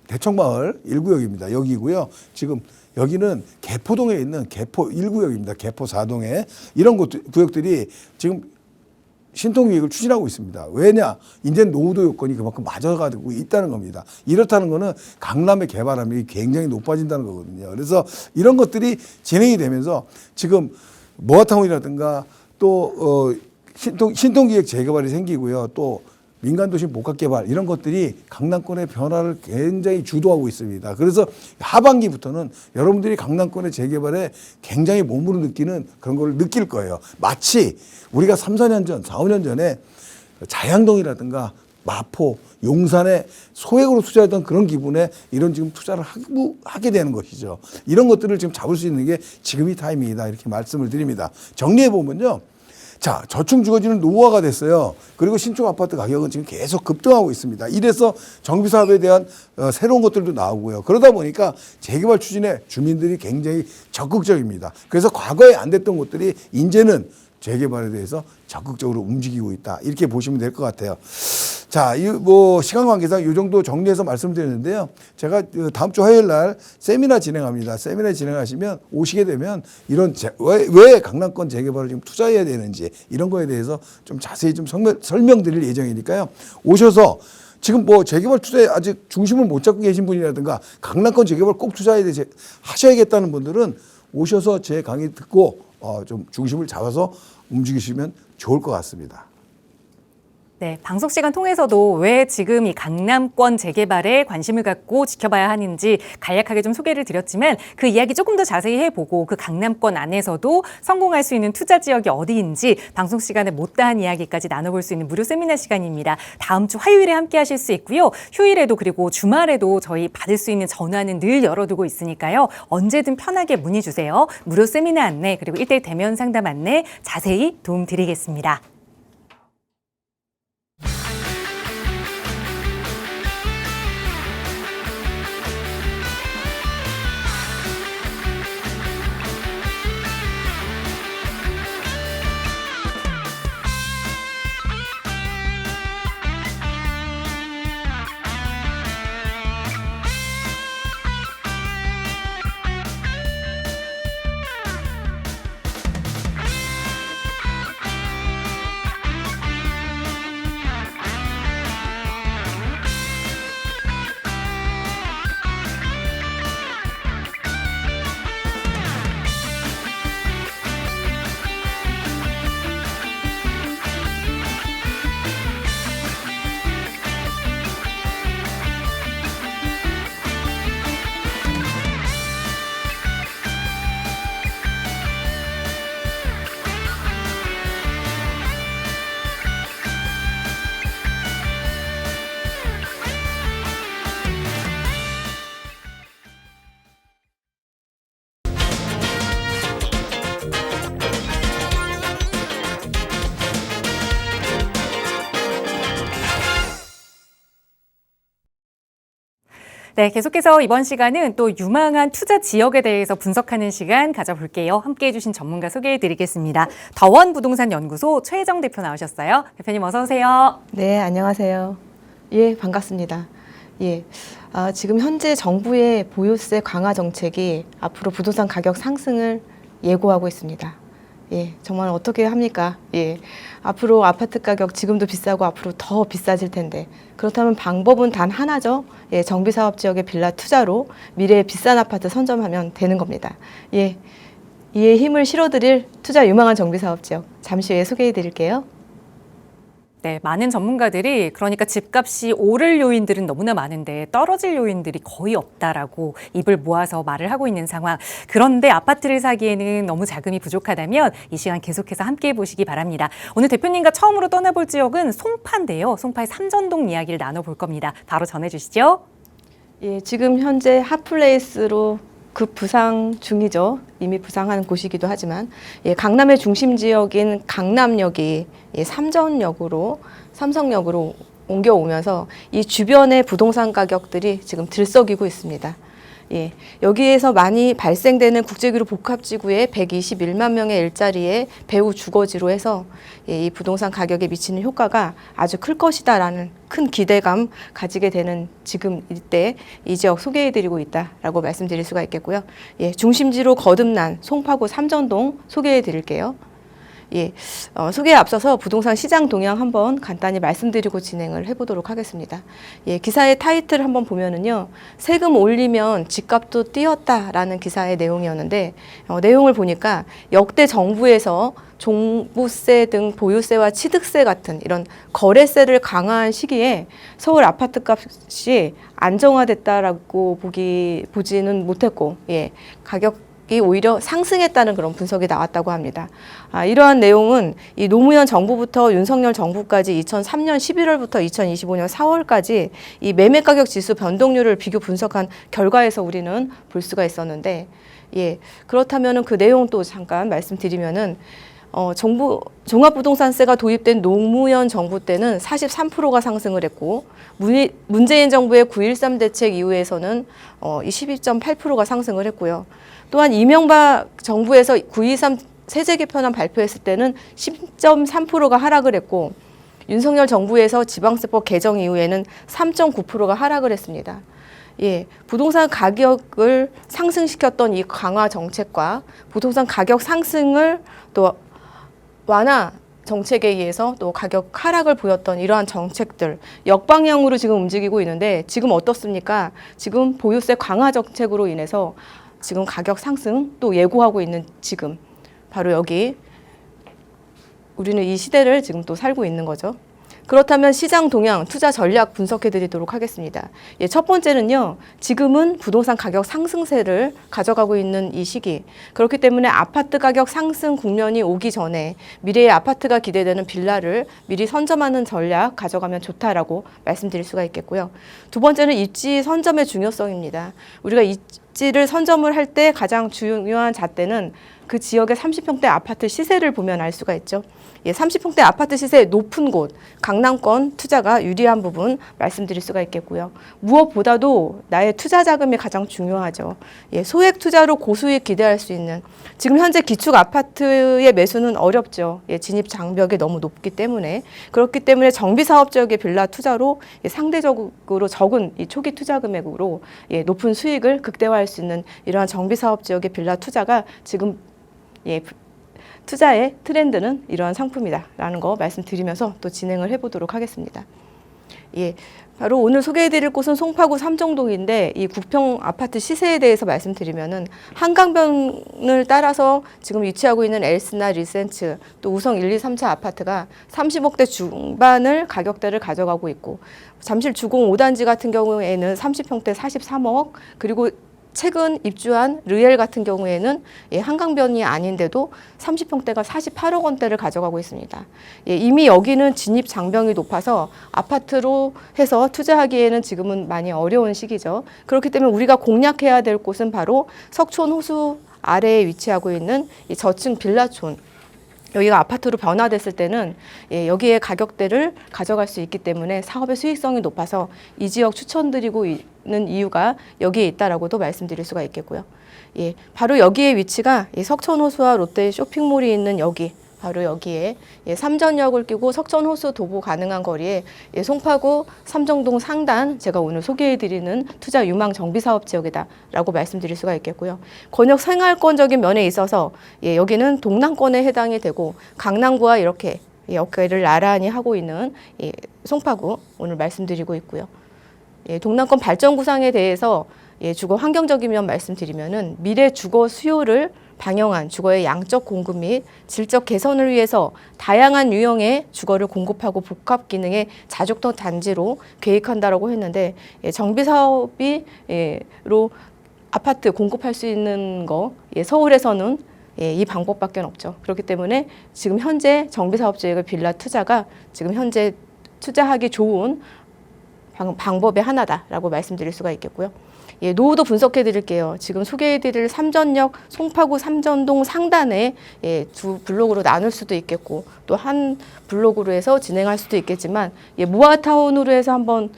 대청마을 1구역입니다. 여기고요. 지금 여기는 개포동에 있는 개포 1구역입니다. 개포 4동에 이런 구역들이 지금 신통기획을 추진하고 있습니다. 왜냐? 이제 노후도 요건이 그만큼 맞아가고 있다는 겁니다. 이렇다는 거는 강남의 개발함이 굉장히 높아진다는 거거든요. 그래서 이런 것들이 진행이 되면서 지금 모아타운이라든가 또 신통기획 재개발이 생기고요. 또 민간도심 복합개발 이런 것들이 강남권의 변화를 굉장히 주도하고 있습니다. 그래서 하반기부터는 여러분들이 강남권의 재개발에 굉장히 몸으로 느끼는 그런 걸 느낄 거예요. 마치 우리가 3, 4년 전, 4, 5년 전에 자양동이라든가 마포, 용산에 소액으로 투자했던 그런 기분에 이런 지금 투자를 하게 되는 것이죠. 이런 것들을 지금 잡을 수 있는 게 지금이 타이밍이다 이렇게 말씀을 드립니다. 정리해 보면요. 자, 저층 주거지는 노후화가 됐어요. 그리고 신축 아파트 가격은 지금 계속 급등하고 있습니다. 이래서 정비 사업에 대한 새로운 것들도 나오고요. 그러다 보니까 재개발 추진에 주민들이 굉장히 적극적입니다. 그래서 과거에 안 됐던 곳들이 이제는 재개발에 대해서 적극적으로 움직이고 있다. 이렇게 보시면 될 것 같아요. 자, 시간 관계상 이 정도 정리해서 말씀드렸는데요. 제가 다음 주 화요일 날 세미나 진행합니다. 세미나 진행하시면 오시게 되면 이런 왜 강남권 재개발을 지금 투자해야 되는지 이런 거에 대해서 좀 자세히 좀 설명드릴 예정이니까요. 오셔서 지금 재개발 투자에 아직 중심을 못 잡고 계신 분이라든가 강남권 재개발 꼭 하셔야겠다는 분들은 오셔서 제 강의 듣고 좀 중심을 잡아서 움직이시면 좋을 것 같습니다. 네, 방송 시간 통해서도 왜 지금 이 강남권 재개발에 관심을 갖고 지켜봐야 하는지 간략하게 좀 소개를 드렸지만 그 이야기 조금 더 자세히 해보고 그 강남권 안에서도 성공할 수 있는 투자 지역이 어디인지 방송 시간에 못다한 이야기까지 나눠볼 수 있는 무료 세미나 시간입니다. 다음 주 화요일에 함께 하실 수 있고요. 휴일에도 그리고 주말에도 저희 받을 수 있는 전화는 늘 열어두고 있으니까요. 언제든 편하게 문의 주세요. 무료 세미나 안내 그리고 1:1 대면 상담 안내 자세히 도움 드리겠습니다. 네, 계속해서 이번 시간은 또 유망한 투자 지역에 대해서 분석하는 시간 가져볼게요. 함께해 주신 전문가 소개해 드리겠습니다. 더원부동산연구소 최혜정 대표 나오셨어요. 대표님 어서 오세요. 네, 안녕하세요. 예, 반갑습니다. 예, 지금 현재 정부의 보유세 강화 정책이 앞으로 부동산 가격 상승을 예고하고 있습니다. 예, 정말 어떻게 합니까? 예, 앞으로 아파트 가격 지금도 비싸고 앞으로 더 비싸질 텐데 그렇다면 방법은 단 하나죠. 예, 정비사업 지역의 빌라 투자로 미래의 비싼 아파트 선점하면 되는 겁니다. 예, 이에 힘을 실어드릴 투자 유망한 정비사업 지역 잠시 후에 소개해 드릴게요. 네, 많은 전문가들이 그러니까 집값이 오를 요인들은 너무나 많은데 떨어질 요인들이 거의 없다라고 입을 모아서 말을 하고 있는 상황. 그런데 아파트를 사기에는 너무 자금이 부족하다면 이 시간 계속해서 함께해 보시기 바랍니다. 오늘 대표님과 처음으로 떠나볼 지역은 송파인데요. 송파의 삼전동 이야기를 나눠볼 겁니다. 바로 전해주시죠. 예, 지금 현재 핫플레이스로 급 부상 중이죠. 이미 부상한 곳이기도 하지만 예, 강남의 중심 지역인 강남역이 예, 삼성역으로 옮겨오면서 이 주변의 부동산 가격들이 지금 들썩이고 있습니다. 예, 여기에서 많이 발생되는 국제기로 복합지구의 121만 명의 일자리의 배후 주거지로 해서 예, 이 부동산 가격에 미치는 효과가 아주 클 것이다라는 큰 기대감 가지게 되는 지금 이때 이 지역 소개해드리고 있다라고 말씀드릴 수가 있겠고요. 예, 중심지로 거듭난 송파구 삼전동 소개해드릴게요. 예, 소개에 앞서서 부동산 시장 동향 한번 간단히 말씀드리고 진행을 해보도록 하겠습니다. 예, 기사의 타이틀 한번 보면은요, 세금 올리면 집값도 뛰었다라는 기사의 내용이었는데 내용을 보니까 역대 정부에서 종부세 등 보유세와 취득세 같은 이런 거래세를 강화한 시기에 서울 아파트 값이 안정화됐다라고 보지는 못했고, 예, 가격이 오히려 상승했다는 그런 분석이 나왔다고 합니다. 이러한 내용은 이 노무현 정부부터 윤석열 정부까지 2003년 11월부터 2025년 4월까지 이 매매가격 지수 변동률을 비교 분석한 결과에서 우리는 볼 수가 있었는데, 예, 그렇다면은 그 내용 또 잠깐 말씀드리면은 정부 종합부동산세가 도입된 노무현 정부 때는 43%가 상승을 했고 문재인 정부의 9.13 대책 이후에서는 12.8%가 상승을 했고요. 또한 이명박 정부에서 9.23 세제 개편안 발표했을 때는 10.3%가 하락을 했고 윤석열 정부에서 지방세법 개정 이후에는 3.9%가 하락을 했습니다. 예, 부동산 가격을 상승시켰던 이 강화 정책과 부동산 가격 상승을 또 완화 정책에 의해서 또 가격 하락을 보였던 이러한 정책들 역방향으로 지금 움직이고 있는데 지금 어떻습니까? 지금 보유세 강화 정책으로 인해서 지금 가격 상승 또 예고하고 있는 지금 바로 여기 우리는 이 시대를 지금 또 살고 있는 거죠. 그렇다면 시장 동향, 투자 전략 분석해 드리도록 하겠습니다. 예, 첫 번째는요. 지금은 부동산 가격 상승세를 가져가고 있는 이 시기. 그렇기 때문에 아파트 가격 상승 국면이 오기 전에 미래의 아파트가 기대되는 빌라를 미리 선점하는 전략 가져가면 좋다라고 말씀드릴 수가 있겠고요. 두 번째는 입지 선점의 중요성입니다. 우리가 입지를 선점을 할 때 가장 중요한 잣대는 그 지역의 30평대 아파트 시세를 보면 알 수가 있죠. 예, 30평대 아파트 시세 높은 곳, 강남권 투자가 유리한 부분 말씀드릴 수가 있겠고요. 무엇보다도 나의 투자 자금이 가장 중요하죠. 예, 소액 투자로 고수익 기대할 수 있는 지금 현재 기축 아파트의 매수는 어렵죠. 예, 진입 장벽이 너무 높기 때문에 그렇기 때문에 정비 사업 지역의 빌라 투자로 예, 상대적으로 적은 이 초기 투자 금액으로 예, 높은 수익을 극대화할 수 있는 이러한 정비 사업 지역의 빌라 투자가 지금 예, 투자의 트렌드는 이러한 상품이다라는 거 말씀드리면서 또 진행을 해보도록 하겠습니다. 예, 바로 오늘 소개해드릴 곳은 송파구 삼정동인데 이 국평 아파트 시세에 대해서 말씀드리면은 한강변을 따라서 지금 위치하고 있는 엘스나 리센츠 또 우성 1, 2, 3차 아파트가 30억대 중반을 가격대를 가져가고 있고 잠실 주공 5단지 같은 경우에는 30평대 43억 그리고 최근 입주한 르엘 같은 경우에는 예, 한강변이 아닌데도 30평대가 48억 원대를 가져가고 있습니다. 예, 이미 여기는 진입 장벽이 높아서 아파트로 해서 투자하기에는 지금은 많이 어려운 시기죠. 그렇기 때문에 우리가 공략해야 될 곳은 바로 석촌 호수 아래에 위치하고 있는 이 저층 빌라촌. 여기가 아파트로 변화됐을 때는 예, 여기에 가격대를 가져갈 수 있기 때문에 사업의 수익성이 높아서 이 지역 추천드리고 있는 이유가 여기에 있다라고도 말씀드릴 수가 있겠고요. 예, 바로 여기에 위치가 이 석천호수와 롯데 쇼핑몰이 있는 여기 바로 여기에 예, 삼전역을 끼고 석천호수 도보 가능한 거리에 예, 송파구 삼정동 상단 제가 오늘 소개해드리는 투자 유망 정비사업 지역이다라고 말씀드릴 수가 있겠고요. 권역 생활권적인 면에 있어서 예, 여기는 동남권에 해당이 되고 강남구와 이렇게 예, 역할을 나란히 하고 있는 예, 송파구 오늘 말씀드리고 있고요. 예, 동남권 발전 구상에 대해서 예, 주거 환경적인 면 말씀드리면은 미래 주거 수요를 방영한 주거의 양적 공급 및 질적 개선을 위해서 다양한 유형의 주거를 공급하고 복합 기능의 자족도 단지로 계획한다라고 했는데 예, 정비 사업이 로 아파트 공급할 수 있는 거 예, 서울에서는 예, 이 방법밖에 없죠. 그렇기 때문에 지금 현재 정비 사업 지역의 빌라 투자가 지금 현재 투자하기 좋은 방법의 하나다라고 말씀드릴 수가 있겠고요. 예, 노후도 분석해 드릴게요. 지금 소개해 드릴 삼전역 송파구 삼전동 상단에 예, 두 블록으로 나눌 수도 있겠고 또 한 블록으로 해서 진행할 수도 있겠지만 예, 모아타운으로 해서 한번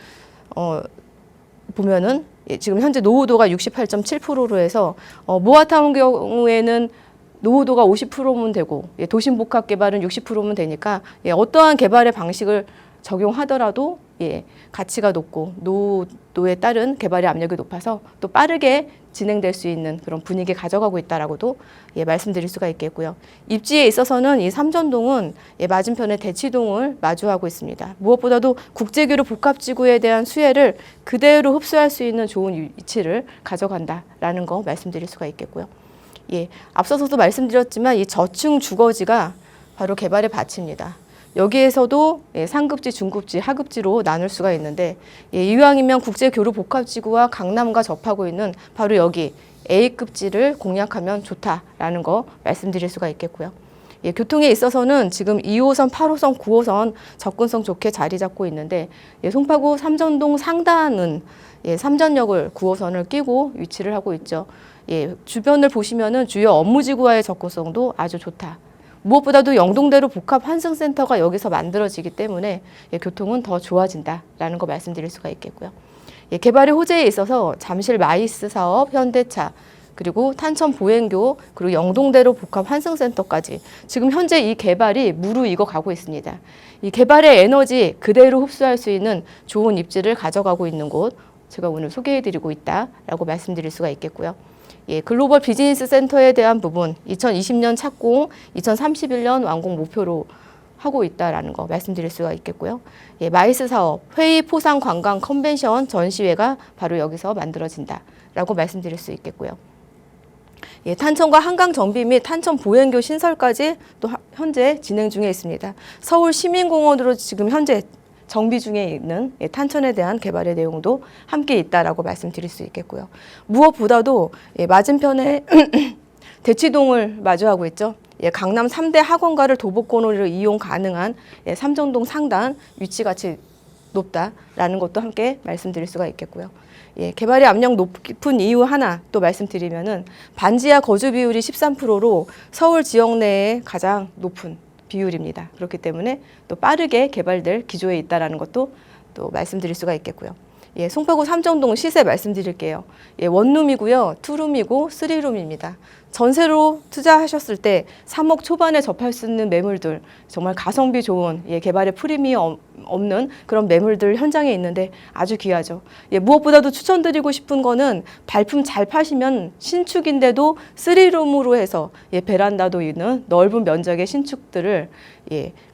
보면은 예, 지금 현재 노후도가 68.7%로 해서 모아타운 경우에는 노후도가 50%면 되고 예, 도심복합 개발은 60%면 되니까 예, 어떠한 개발의 방식을 적용하더라도 예, 가치가 높고 노후도에 따른 개발의 압력이 높아서 또 빠르게 진행될 수 있는 그런 분위기 가져가고 있다라고도 예, 말씀드릴 수가 있겠고요. 입지에 있어서는 이 삼전동은 예, 맞은편에 대치동을 마주하고 있습니다. 무엇보다도 국제교류 복합지구에 대한 수혜를 그대로 흡수할 수 있는 좋은 위치를 가져간다라는 거 말씀드릴 수가 있겠고요. 예, 앞서서도 말씀드렸지만 이 저층 주거지가 바로 개발의 밭입니다. 여기에서도 예, 상급지, 중급지, 하급지로 나눌 수가 있는데 예, 이왕이면 국제교류 복합지구와 강남과 접하고 있는 바로 여기 A급지를 공략하면 좋다라는 거 말씀드릴 수가 있겠고요. 예, 교통에 있어서는 지금 2호선, 8호선, 9호선 접근성 좋게 자리 잡고 있는데 예, 송파구 삼전동 상단은 예, 삼전역을 9호선을 끼고 위치를 하고 있죠. 예, 주변을 보시면은 주요 업무지구와의 접근성도 아주 좋다. 무엇보다도 영동대로 복합 환승센터가 여기서 만들어지기 때문에 교통은 더 좋아진다라는 거 말씀드릴 수가 있겠고요. 개발의 호재에 있어서 잠실 마이스 사업, 현대차, 그리고 탄천 보행교, 그리고 영동대로 복합 환승센터까지 지금 현재 이 개발이 무르익어 가고 있습니다. 이 개발의 에너지 그대로 흡수할 수 있는 좋은 입지를 가져가고 있는 곳, 제가 오늘 소개해드리고 있다라고 말씀드릴 수가 있겠고요. 글로벌 비즈니스 센터에 대한 부분 2020년 착공, 2031년 완공 목표로 하고 있다라는 거 말씀드릴 수가 있겠고요. 마이스 사업, 회의, 포상, 관광, 컨벤션, 전시회가 바로 여기서 만들어진다라고 말씀드릴 수 있겠고요. 탄천과 한강 정비 및 탄천 보행교 신설까지 또 현재 진행 중에 있습니다. 서울 시민공원으로 지금 현재 정비 중에 있는 탄천에 대한 개발의 내용도 함께 있다라고 말씀드릴 수 있겠고요. 무엇보다도 맞은편에 대치동을 마주하고 있죠. 강남 3대 학원가를 도보권으로 이용 가능한 삼정동 상단 위치가치 높다라는 것도 함께 말씀드릴 수가 있겠고요. 개발의 압력 높은 이유 하나 또 말씀드리면은 반지하 거주 비율이 13%로 서울 지역 내에 가장 높은 비율입니다. 그렇기 때문에 또 빠르게 개발될 기조에 있다라는 것도 또 말씀드릴 수가 있겠고요. 송파구 삼정동 시세 말씀드릴게요. 원룸이고요, 투룸이고 쓰리룸입니다. 전세로 투자하셨을 때 3억 초반에 접할 수 있는 매물들, 정말 가성비 좋은 개발의 프리미엄 없는 그런 매물들 현장에 있는데 아주 귀하죠. 무엇보다도 추천드리고 싶은 거는 발품 잘 파시면 신축인데도 3룸으로 해서 베란다도 있는 넓은 면적의 신축들을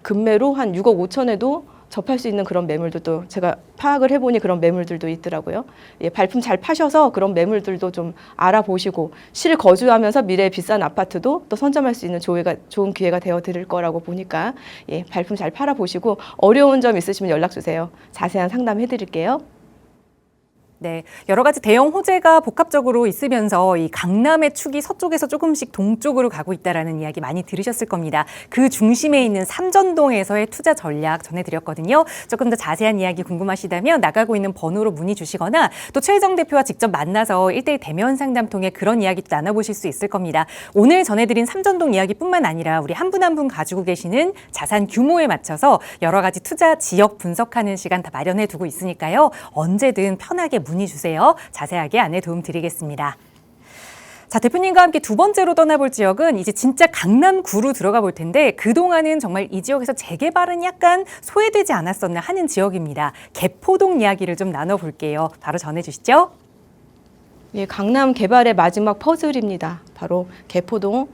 금매로 한 6억 5천에도 접할 수 있는 그런 매물들도 제가 파악을 해보니 그런 매물들도 있더라고요. 발품 잘 파셔서 그런 매물들도 좀 알아보시고 실거주하면서 미래의 비싼 아파트도 또 선점할 수 있는 좋은 기회가 되어 드릴 거라고 보니까 발품 잘 팔아보시고 어려운 점 있으시면 연락 주세요. 자세한 상담 해드릴게요. 네, 여러 가지 대형 호재가 복합적으로 있으면서 이 강남의 축이 서쪽에서 조금씩 동쪽으로 가고 있다라는 이야기 많이 들으셨을 겁니다. 그 중심에 있는 삼전동에서의 투자 전략 전해드렸거든요. 조금 더 자세한 이야기 궁금하시다면 나가고 있는 번호로 문의 주시거나 또 최혜정 대표와 직접 만나서 1:1 대면 상담 통해 그런 이야기도 나눠보실 수 있을 겁니다. 오늘 전해드린 삼전동 이야기뿐만 아니라 우리 한 분 한 분 가지고 계시는 자산 규모에 맞춰서 여러 가지 투자 지역 분석하는 시간 다 마련해 두고 있으니까요. 언제든 편하게 문의 주세요. 자세하게 안내 도움 드리겠습니다. 자, 대표님과 함께 두 번째로 떠나볼 지역은 이제 진짜 강남구로 들어가 볼 텐데 그동안은 정말 이 지역에서 재개발은 약간 소외되지 않았었나 하는 지역입니다. 개포동 이야기를 좀 나눠볼게요. 바로 전해주시죠. 강남 개발의 마지막 퍼즐입니다. 바로 개포동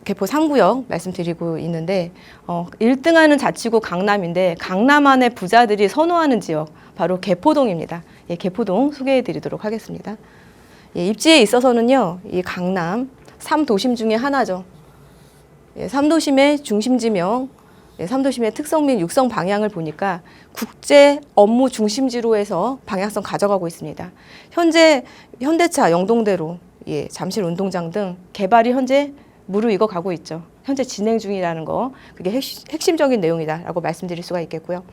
개포 3구역 말씀드리고 있는데 1등하는 자치구 강남인데 강남 안에 부자들이 선호하는 지역 바로 개포동입니다. 개포동 소개해드리도록 하겠습니다. 입지에 있어서는요, 이 강남 3도심 중에 하나죠. 3도심의 중심지명, 3도심의 특성 및 육성 방향을 보니까 국제 업무 중심지로 해서 방향성 가져가고 있습니다. 현재 현대차 영동대로 잠실 운동장 등 개발이 현재 무르익어 가고 있죠. 현재 진행 중이라는 거, 그게 핵심적인 내용이다라고 말씀드릴 수가 있겠고요.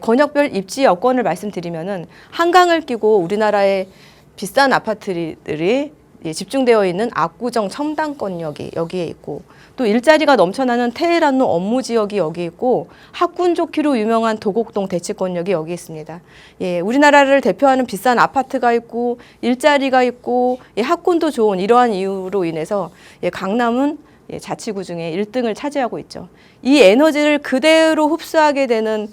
권역별 입지 여건을 말씀드리면은 한강을 끼고 우리나라의 비싼 아파트들이 집중되어 있는 압구정 첨단권역이 여기에 있고 또 일자리가 넘쳐나는 테헤란로 업무 지역이 여기 있고 학군 좋기로 유명한 도곡동 대치권역이 여기 있습니다. 우리나라를 대표하는 비싼 아파트가 있고 일자리가 있고 학군도 좋은 이러한 이유로 인해서 강남은 자치구 중에 1등을 차지하고 있죠. 이 에너지를 그대로 흡수하게 되는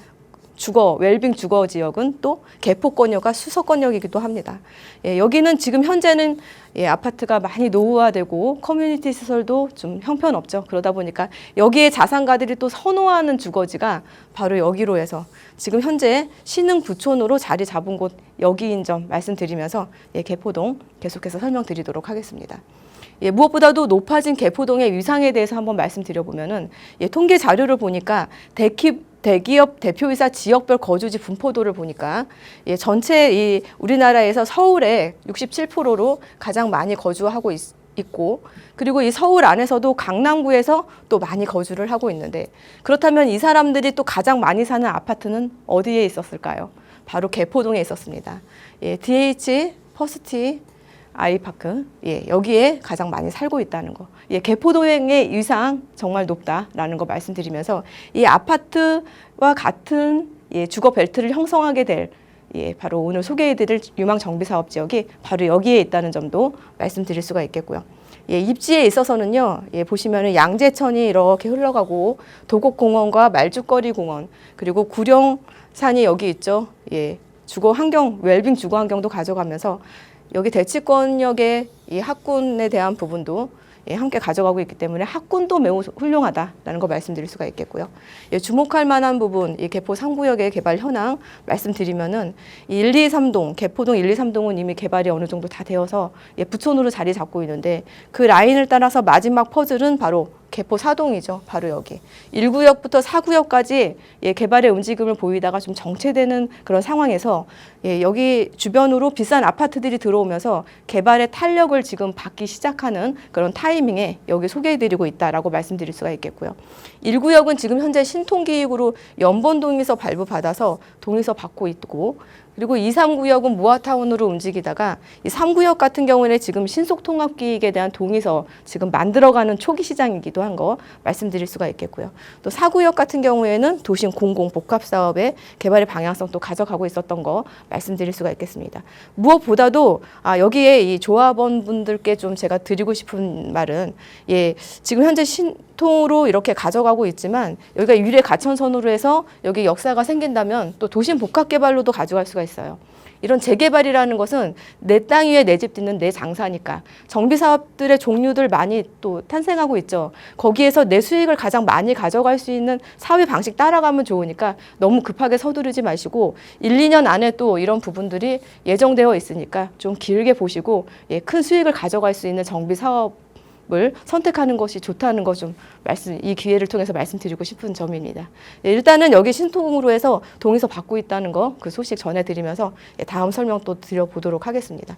웰빙 주거 지역은 또 개포권역과 수서권역이기도 합니다. 여기는 지금 현재는 아파트가 많이 노후화되고 커뮤니티 시설도 좀 형편없죠. 그러다 보니까 여기에 자산가들이 또 선호하는 주거지가 바로 여기로 해서 지금 현재 신흥 부촌으로 자리 잡은 곳 여기인 점 말씀드리면서 개포동 계속해서 설명드리도록 하겠습니다. 무엇보다도 높아진 개포동의 위상에 대해서 한번 말씀드려보면은 통계 자료를 보니까 대기업 대표이사 지역별 거주지 분포도를 보니까 전체 이 우리나라에서 서울의 67%로 가장 많이 거주하고 있고 그리고 이 서울 안에서도 강남구에서 또 많이 거주를 하고 있는데 그렇다면 이 사람들이 또 가장 많이 사는 아파트는 어디에 있었을까요? 바로 개포동에 있었습니다. DH, 퍼스트, 아이파크, 여기에 가장 많이 살고 있다는 거. 개포동의 위상 정말 높다라는 거 말씀드리면서 이 아파트와 같은 주거 벨트를 형성하게 될 바로 오늘 소개해드릴 유망 정비사업 지역이 바로 여기에 있다는 점도 말씀드릴 수가 있겠고요. 입지에 있어서는요, 보시면은 양재천이 이렇게 흘러가고 도곡공원과 말죽거리 공원, 그리고 구룡산이 여기 있죠. 주거 환경, 웰빙 주거 환경도 가져가면서 여기 대치권역의 이 학군에 대한 부분도 함께 가져가고 있기 때문에 학군도 매우 훌륭하다라는 거 말씀드릴 수가 있겠고요. 주목할 만한 부분, 이 개포 3구역의 개발 현황 말씀드리면은 1, 2, 3동, 개포동 1, 2, 3동은 이미 개발이 어느 정도 다 되어서 부촌으로 자리 잡고 있는데 그 라인을 따라서 마지막 퍼즐은 바로 개포 4동이죠. 바로 여기. 1구역부터 4구역까지 개발의 움직임을 보이다가 좀 정체되는 그런 상황에서 여기 주변으로 비싼 아파트들이 들어오면서 개발의 탄력을 지금 받기 시작하는 그런 타이밍에 여기 소개해드리고 있다라고 말씀드릴 수가 있겠고요. 1구역은 지금 현재 신통기획으로 연번동에서 발부받아서 동에서 받고 있고, 그리고 2, 3구역은 모아타운으로 움직이다가 이 3구역 같은 경우에는 지금 신속통합기획에 대한 동의서 지금 만들어가는 초기 시장이기도 한 거 말씀드릴 수가 있겠고요. 또 4구역 같은 경우에는 도심 공공 복합 사업의 개발의 방향성 또 가져가고 있었던 거 말씀드릴 수가 있겠습니다. 무엇보다도 여기에 이 조합원 분들께 좀 제가 드리고 싶은 말은 지금 현재 신통으로 이렇게 가져가고 있지만 여기가 유례 가천선으로 해서 여기 역사가 생긴다면 또 도심 복합 개발로도 가져갈 수가 있어요. 이런 재개발이라는 것은 내 땅 위에 내 집 짓는 내 장사니까 정비사업들의 종류들 많이 또 탄생하고 있죠. 거기에서 내 수익을 가장 많이 가져갈 수 있는 사회 방식 따라가면 좋으니까 너무 급하게 서두르지 마시고 1, 2년 안에 또 이런 부분들이 예정되어 있으니까 좀 길게 보시고 큰 수익을 가져갈 수 있는 정비사업 을 선택하는 것이 좋다는 거 좀 이 기회를 통해서 말씀드리고 싶은 점입니다. 일단은 여기 신통으로 해서 동의서 받고 있다는 거 그 소식 전해드리면서 다음 설명 또 드려보도록 하겠습니다.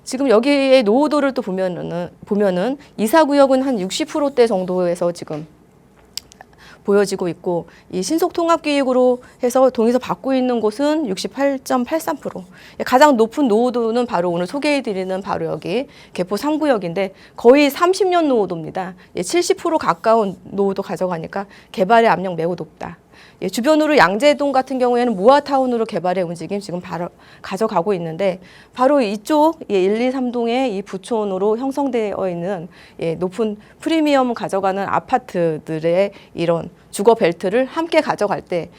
지금 여기에 노후도를 또 보면은 이사구역은 한 60%대 정도에서 지금 보여지고 있고, 이 신속통합기획으로 해서 동의서 받고 있는 곳은 68.83%. 가장 높은 노후도는 바로 오늘 소개해드리는 바로 여기 개포 3구역인데 거의 30년 노후도입니다. 70% 가까운 노후도 가져가니까 개발의 압력 매우 높다. 주변으로 양재동 같은 경우에는 모아타운으로 개발의 움직임 지금 바로 가져가고 있는데 바로 이쪽 1, 2, 3동의 이 부촌으로 형성되어 있는 높은 프리미엄 가져가는 아파트들의 이런 주거 벨트를 함께 가져갈 때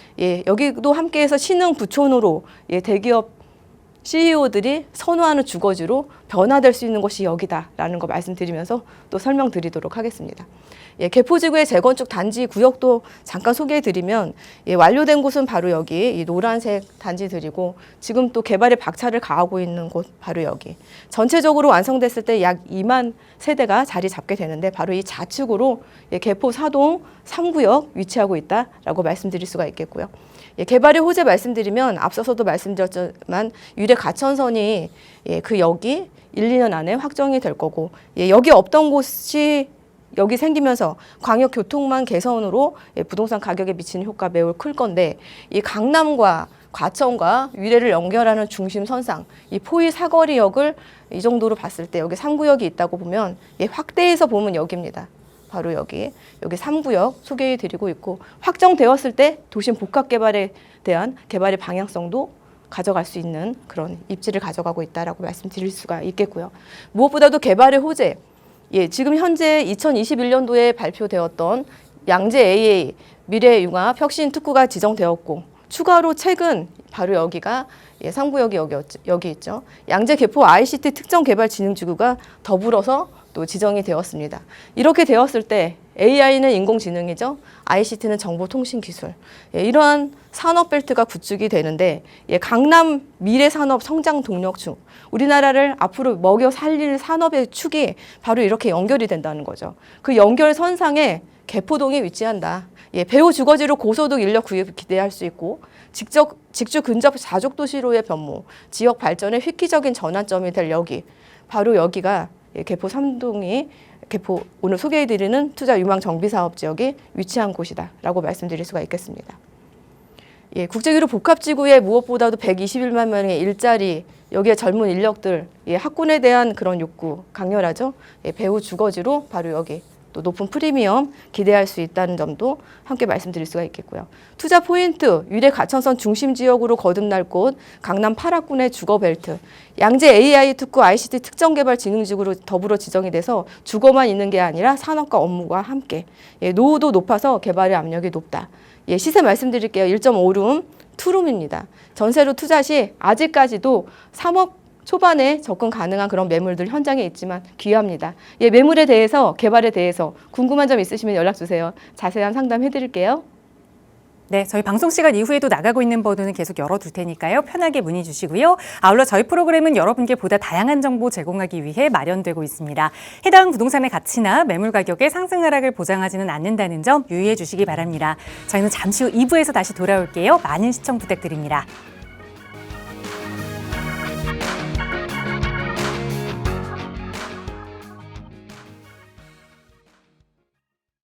여기도 함께해서 신흥 부촌으로 대기업 CEO들이 선호하는 주거지로 변화될 수 있는 곳이 여기다라는 거 말씀드리면서 또 설명드리도록 하겠습니다. 개포지구의 재건축 단지 구역도 잠깐 소개해드리면 완료된 곳은 바로 여기 이 노란색 단지들이고 지금 또 개발에 박차를 가하고 있는 곳 바로 여기. 전체적으로 완성됐을 때 약 2만 세대가 자리 잡게 되는데 바로 이 좌측으로 개포 4동 3구역 위치하고 있다라고 말씀드릴 수가 있겠고요. 개발의 호재 말씀드리면 앞서서도 말씀드렸지만 유례 가천선이 그 여기 1, 2년 안에 확정이 될 거고 여기 없던 곳이 여기 생기면서 광역교통망 개선으로 부동산 가격에 미치는 효과 매우 클 건데 이 강남과 과천과 위례를 연결하는 중심 선상, 이 포위 사거리역을 이 정도로 봤을 때 여기 3구역이 있다고 보면 확대해서 보면 여기입니다. 바로 여기 3구역 소개해 드리고 있고 확정되었을 때 도심 복합 개발에 대한 개발의 방향성도 가져갈 수 있는 그런 입지를 가져가고 있다라고 말씀드릴 수가 있겠고요. 무엇보다도 개발의 호재, 지금 현재 2021년도에 발표되었던 양재 AA 미래융합 혁신 특구가 지정되었고 추가로 최근 바로 여기가 3구역이 여기 있죠. 양재 개포 ICT 특정개발진흥지구가 더불어서 또 지정이 되었습니다. 이렇게 되었을 때 AI는 인공지능이죠. ICT는 정보통신기술. 이러한 산업벨트가 구축이 되는데 강남 미래산업 성장 동력축, 우리나라를 앞으로 먹여 살릴 산업의 축이 바로 이렇게 연결이 된다는 거죠. 그 연결선상에 개포동이 위치한다. 배후 주거지로 고소득 인력 구입 기대할 수 있고 직주 근접 자족도시로의 변모, 지역 발전의 획기적인 전환점이 될 여기, 바로 여기가 개포 3동이 개포 오늘 소개해드리는 투자 유망 정비사업 지역이 위치한 곳이다라고 말씀드릴 수가 있겠습니다. 국제기로 복합지구에 무엇보다도 121만 명의 일자리 여기에 젊은 인력들, 예, 학군에 대한 그런 욕구 강렬하죠. 예, 배후 주거지로 바로 여기 또 높은 프리미엄 기대할 수 있다는 점도 함께 말씀드릴 수가 있겠고요. 투자 포인트, 위례 가천선 중심 지역으로 거듭날 곳, 강남 8학군의 주거벨트, 양재 AI 특구 ICT 특정개발진흥지구로 더불어 지정이 돼서 주거만 있는 게 아니라 산업과 업무가 함께, 예, 노후도 높아서 개발의 압력이 높다. 예, 시세 말씀드릴게요. 1.5룸, 투룸입니다. 전세로 투자 시 아직까지도 3억 초반에 접근 가능한 그런 매물들 현장에 있지만 귀합니다. 예, 매물에 대해서, 개발에 대해서 궁금한 점 있으시면 연락 주세요. 자세한 상담 해드릴게요. 네, 저희 방송 시간 이후에도 나가고 있는 번호는 계속 열어둘 테니까요. 편하게 문의 주시고요. 아울러 저희 프로그램은 여러분께 보다 다양한 정보 제공하기 위해 마련되고 있습니다. 해당 부동산의 가치나 매물 가격의 상승 하락을 보장하지는 않는다는 점 유의해 주시기 바랍니다. 저희는 잠시 후 2부에서 다시 돌아올게요. 많은 시청 부탁드립니다.